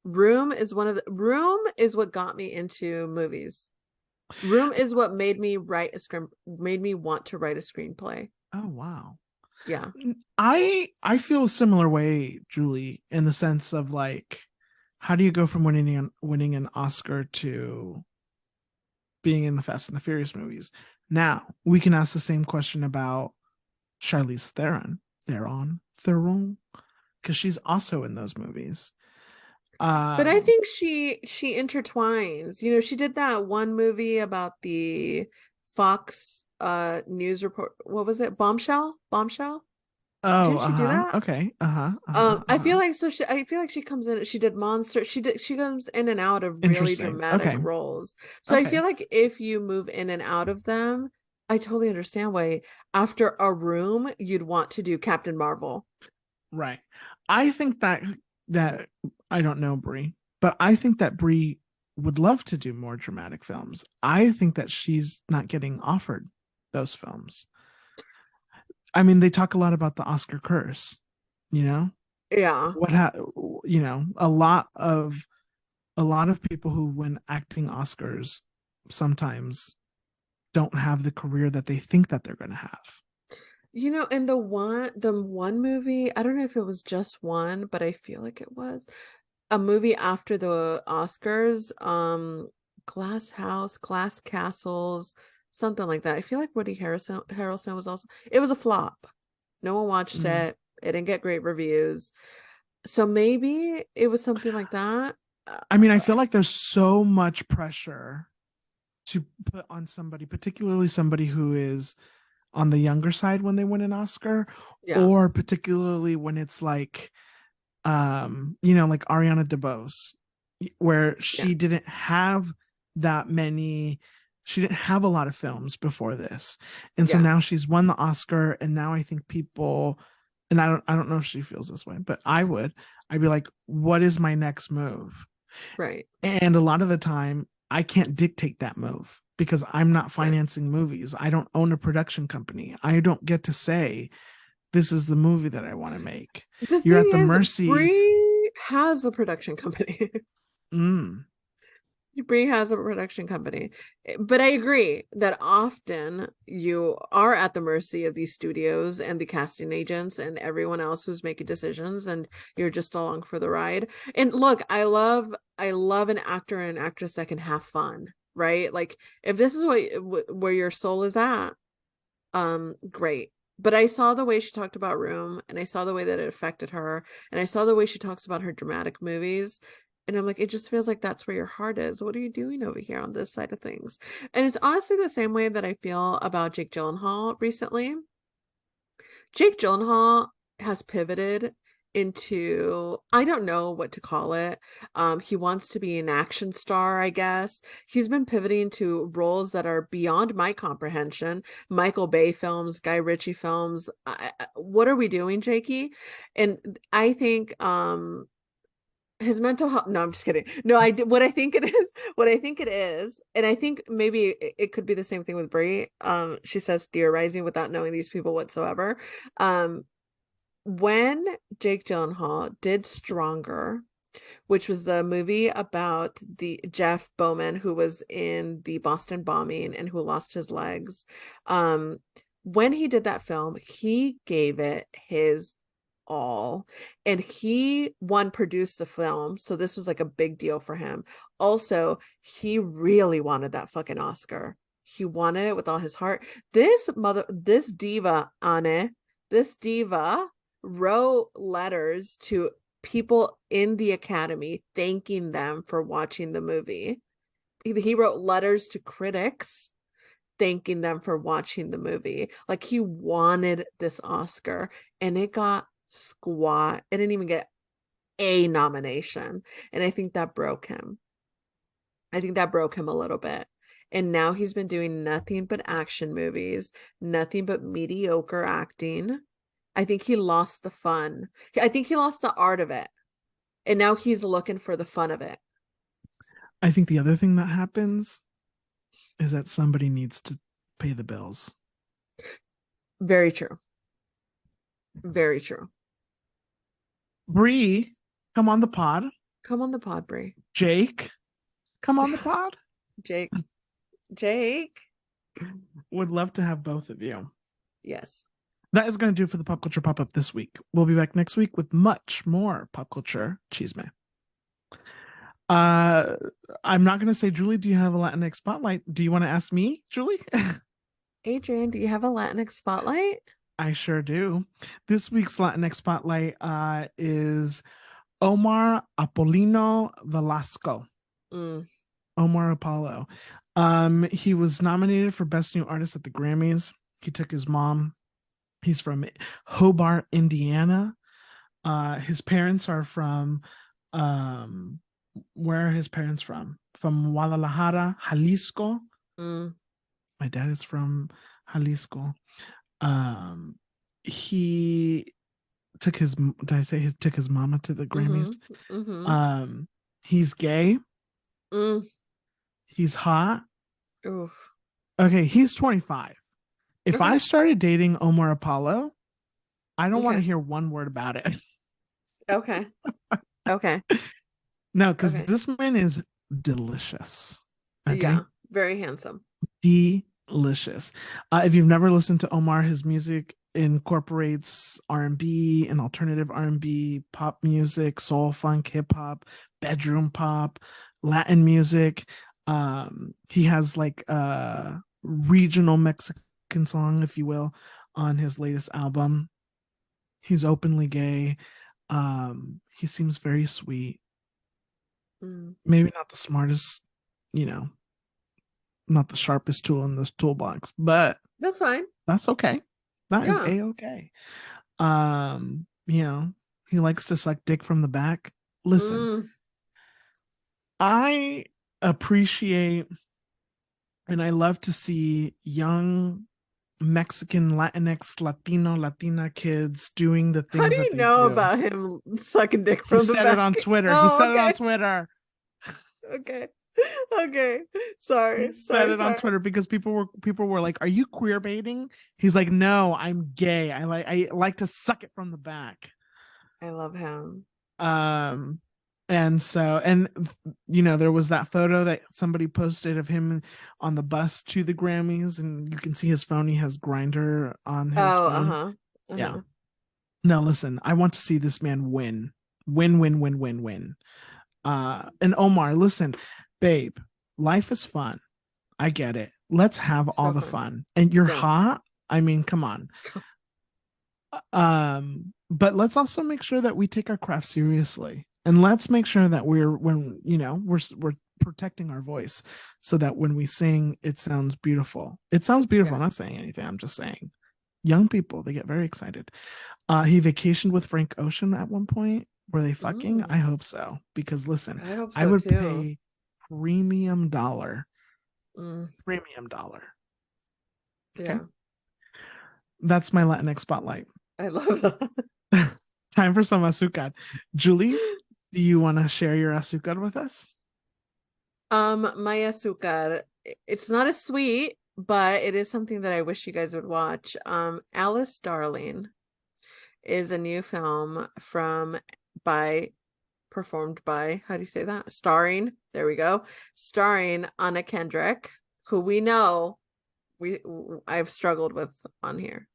Room is what got me into movies. Room is what made me want to write a screenplay. Oh wow. Yeah. I feel a similar way, Julie, in the sense of like, how do you go from winning an Oscar to being in the Fast and the Furious movies? Now we can ask the same question about Charlize Theron, because she's also in those movies. But I Um, think she intertwines. You know, she did that one movie about the Fox news report. What was it? Bombshell? oh, Didn't she do that? okay, I feel like she comes in, she did Monster. She comes in and out of really Interesting. dramatic Okay, roles. So I okay, feel like if you move in and out of them, I totally understand why after A Room you'd want to do Captain Marvel. right. I think that I don't know Brie, but I think that Brie would love to do more dramatic films. I think that she's not getting offered those films. I mean, they talk a lot about the Oscar curse, you know? Yeah. What you know, a lot of people who win acting Oscars sometimes don't have the career that they think that they're going to have. You know, and the one movie, I don't know if it was just one, but I feel like it was a movie after the Oscars, Glass House, Glass Castles, something like that. I feel like Woody Harrelson was also, it was a flop. No one watched Mm. it. It didn't get great reviews. So maybe it was something like that. I mean, I feel like there's so much pressure to put on somebody, particularly somebody who is on the younger side when they win an Oscar, Yeah, or particularly when it's like, you know, like Ariana DeBose, where yeah, she didn't have that many, she didn't have a lot of films before this. And so yeah, now she's won the Oscar, and now I think people, and I don't know if she feels this way, but I'd be like, what is my next move? right, And a lot of the time, I can't dictate that move because I'm not right. financing movies. I don't own a production company. I don't get to say, this is the movie that I want to make. The You're thing at the is, mercy. Brie has a production company. Mm, Brie has a production company. But I agree that often you are at the mercy of these studios and the casting agents and everyone else who's making decisions, and you're just along for the ride. And look, I love an actor and an actress that can have fun, right? Like if this is where your soul is at, great. But I saw the way she talked about Room, and I saw the way that it affected her, and I saw the way she talks about her dramatic movies, and I'm like, it just feels like that's where your heart is. What are you doing over here on this side of things? And it's honestly the same way that I feel about Jake Gyllenhaal recently. Jake Gyllenhaal has pivoted into, I don't know what to call it. He wants to be an action star, I guess. He's been pivoting to roles that are beyond my comprehension. Michael Bay films, Guy Ritchie films. What are we doing, Jakey? And I think his mental health, no, I'm just kidding. No, I did what I think it is, what I think it is, and I think maybe it could be the same thing with Brie. She says theorizing without knowing these people whatsoever. Um, when Jake Gyllenhaal did Stronger, which was the movie about the Jeff Bowman who was in the Boston bombing and who lost his legs. Um, when he did that film, he gave it his all. And he one produced the film, so this was like a big deal for him. Also, he really wanted that fucking Oscar. He wanted it with all his heart. This diva, Anne, this diva wrote letters to people in the academy thanking them for watching the movie. He wrote letters to critics thanking them for watching the movie. Like he wanted this Oscar, and it got squat. It didn't even get a nomination. And I think that broke him. I think that broke him a little bit. And now he's been doing nothing but action movies, nothing but mediocre acting. I think he lost the fun. I think he lost the art of it. And now he's looking for the fun of it. I think the other thing that happens is that somebody needs to pay the bills. Very true. Very true. Bree, come on the pod. Come on the pod, Brie. Jake, come on the pod. Jake. Jake. Would love to have both of you. Yes. That is going to do it for the Pop Culture Pop-Up this week. We'll be back next week with much more pop culture chisme. I'm not going to say, Julie, do you have a Latinx spotlight? Do you want to ask me, Julie? Adrian, do you have a Latinx spotlight? I sure do. This week's Latinx spotlight is Omar Apollino Velasco. Omar Apollo. He was nominated for Best New Artist at the Grammys. He took his mom. He's from Hobart, Indiana. His parents are from where are his parents from? From Guadalajara, Jalisco. My dad is from Jalisco. He took his, did I say he took his mama to the Grammys? He's gay. He's hot. Oof. Okay, he's 25. If I Okay. started dating Omar Apollo, I don't want to Okay. hear one word about it. Okay. Okay. No, because Okay. this man is delicious. Okay. Yeah. Very handsome. Delicious. If you've never listened to Omar, his music incorporates R&B and alternative R&B, pop music, soul, funk, hip hop, bedroom pop, Latin music. He has like a regional Mexican song, if you will, on his latest album. He's openly gay. He seems very sweet. Mm. Maybe not the smartest, you know, not the sharpest tool in this toolbox, but That's fine. that's okay. That is Yeah. a-okay. You know, he likes to suck dick from the back. Listen, Mm. I appreciate and I love to see young Mexican, Latinx, Latino, Latina kids doing the How do things that you they know do. about him sucking dick He from the said it back? on Twitter. He Oh, said it on okay. Twitter. Okay. Okay. He Sorry. said Sorry. it on Sorry. Twitter because people were like, "Are you queer baiting?" He's like, "No, I'm gay. I like to suck it from the back." I love him. Um, and so there was that photo that somebody posted of him on the bus to the Grammys, and you can see his phone. He has Grinder on his Oh, phone. uh-huh. Yeah. Uh-huh. No, listen, I want to see this man win, win, win, win, win, win. And Omar, listen, babe, life is fun. I get it. Let's have all So the fun. fun. And you're Yeah. hot. I mean, come on. But let's also make sure that we take our craft seriously. And let's make sure that we're protecting our voice so that when we sing, it sounds beautiful. It sounds beautiful. Yeah. I'm not saying anything. I'm just saying. Young people, they get very excited. He vacationed with Frank Ocean at one point. Were they fucking? I Mm. hope so. Because listen, I hope I so would too. pay premium dollar. Mm. Premium dollar. Okay. Yeah. That's my Latinx spotlight. I love that. Time for some azúcar. Julie, do you want to share your azúcar with us? My azúcar, it's not as sweet, but it is something that I wish you guys would watch. Alice Darling is a new film by performed by, how do you say that? Starring, there we go. Starring Anna Kendrick, who we know I've struggled with on here.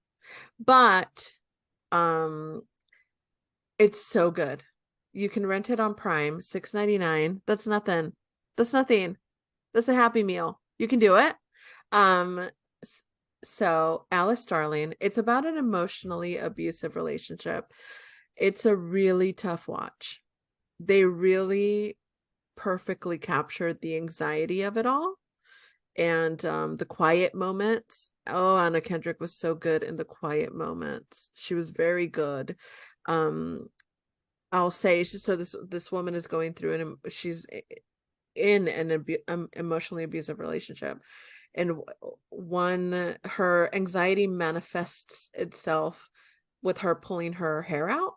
But it's so good. You can rent it on Prime, $6.99. That's nothing. That's nothing. That's a Happy Meal. You can do it. Um, so Alice Darling, it's about an emotionally abusive relationship. It's a really tough watch. They really perfectly captured the anxiety of it all and the quiet moments. Oh, Anna Kendrick was so good in the quiet moments. She was very good. I'll say, so this woman is going through she's in an emotionally abusive relationship, and her anxiety manifests itself with her pulling her hair out,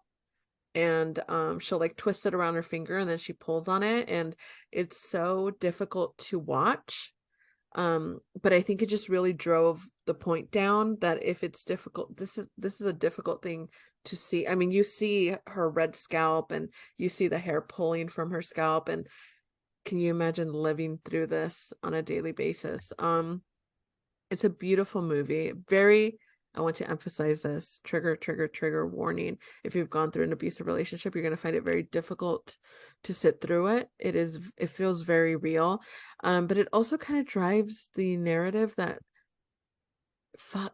and she'll like twist it around her finger and then she pulls on it, and it's so difficult to watch. But I think it just really drove the point down that if it's difficult, this is a difficult thing to see. I mean, you see her red scalp and you see the hair pulling from her scalp, and can you imagine living through this on a daily basis? It's a beautiful movie. I want to emphasize this, trigger warning. If you've gone through an abusive relationship, you're going to find it very difficult to sit through it. It feels very real. But it also kind of drives the narrative that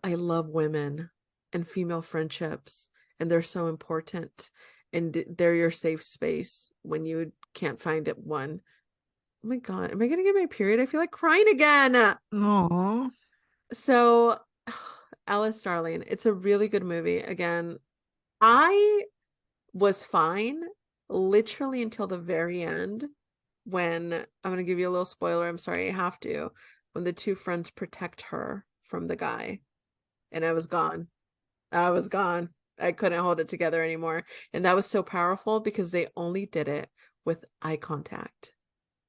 I love women and female friendships, and they're so important, and they're your safe space when you can't find it one. Oh my God, am I going to get my period? I feel like crying again. Aww. So, Alice Starling, it's a really good movie. Again, I was fine literally until the very end when I'm going to give you a little spoiler. I'm sorry, I have to. When the two friends protect her from the guy, and I was gone. I was gone. I couldn't hold it together anymore. And that was so powerful because they only did it with eye contact.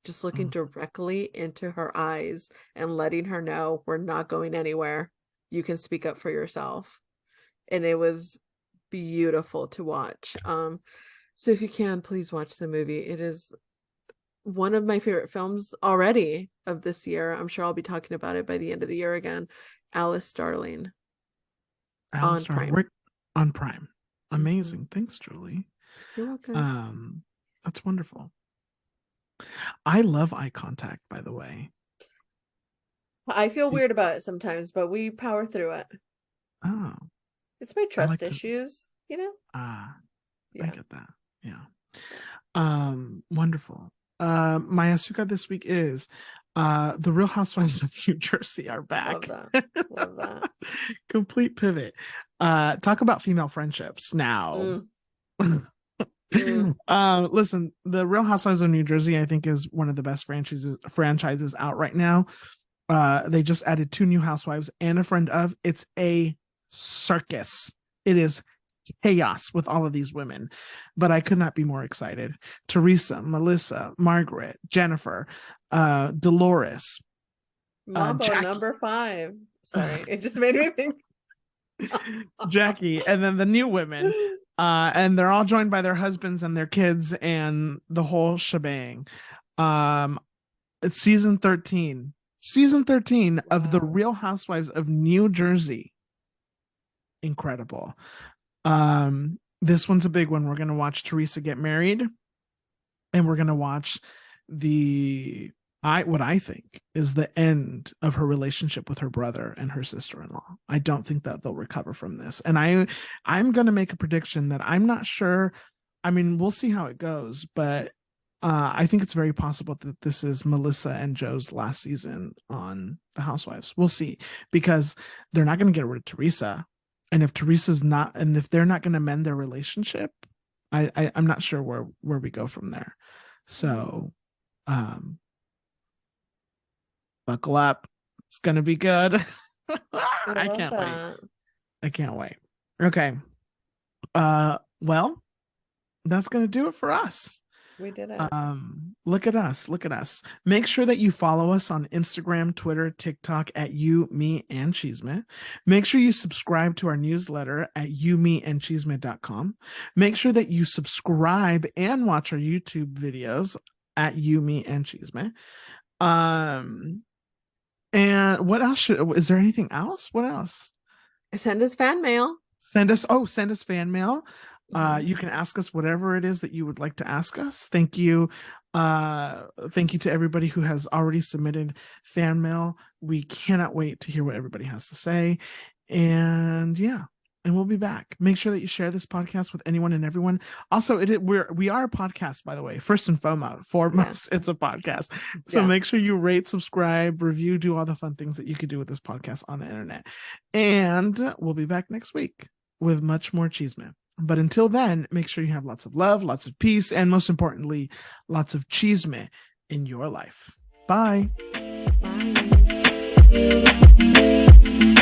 Just looking directly into her eyes and letting her know we're not going anywhere. you can speak up for yourself. And it was beautiful to watch. So if you can, please watch the movie. It is one of my favorite films already of this year. I'm sure I'll be talking about it by the end of the year again. Alice Darling. Alice Darling. On Prime. Amazing. Mm-hmm. Thanks, Julie. You're welcome. That's wonderful. I love eye contact, by the way. I feel weird about it sometimes, but we power through it. Oh. It's my trust issues, you know? I get that. Yeah. Wonderful. My Asuka this week is the Real Housewives of New Jersey are back. Love that. Love that. Complete pivot. Talk about female friendships now. Listen, the Real Housewives of New Jersey, I think, is one of the best franchises out right now. They just added 2 new housewives and a friend of. It's a circus. It is chaos with all of these women, but I could not be more excited. Teresa, Melissa, Margaret, Jennifer, Dolores, Mambo number 5. Sorry, it just made me think. Jackie, and then the new women, and they're all joined by their husbands and their kids and the whole shebang. It's season 13 of the Real Housewives of New Jersey. Incredible. This one's a big one. We're going to watch Teresa get married, and we're going to watch what I think is the end of her relationship with her brother and her sister-in-law. I don't think that they'll recover from this. And I'm going to make a prediction that I'm not sure. I mean, we'll see how it goes, but I think it's very possible that this is Melissa and Joe's last season on The Housewives. We'll see, because they're not going to get rid of Teresa. And if if they're not going to mend their relationship, I'm not sure where we go from there. So, buckle up. It's going to be good. I can't wait. I can't wait. Okay. Well, that's going to do it for us. We did it. Look at us. Make sure that you follow us on Instagram, Twitter, TikTok at You, Me, and Chisme. Make sure you subscribe to our newsletter at youmeandchisme.com. Make sure that you subscribe and watch our YouTube videos at You, Me, and Chisme. And what else is there anything else? What else? Send us fan mail. Send us fan mail. You can ask us whatever it is that you would like to ask us. Thank you. Thank you to everybody who has already submitted fan mail. We cannot wait to hear what everybody has to say. And we'll be back. Make sure that you share this podcast with anyone and everyone. Also, we are a podcast, by the way. First and foremost, it's a podcast. So make sure you rate, subscribe, review, do all the fun things that you could do with this podcast on the internet. And we'll be back next week with much more Chisme. But until then, make sure you have lots of love, lots of peace, and most importantly, lots of Chisme in your life. Bye. Bye.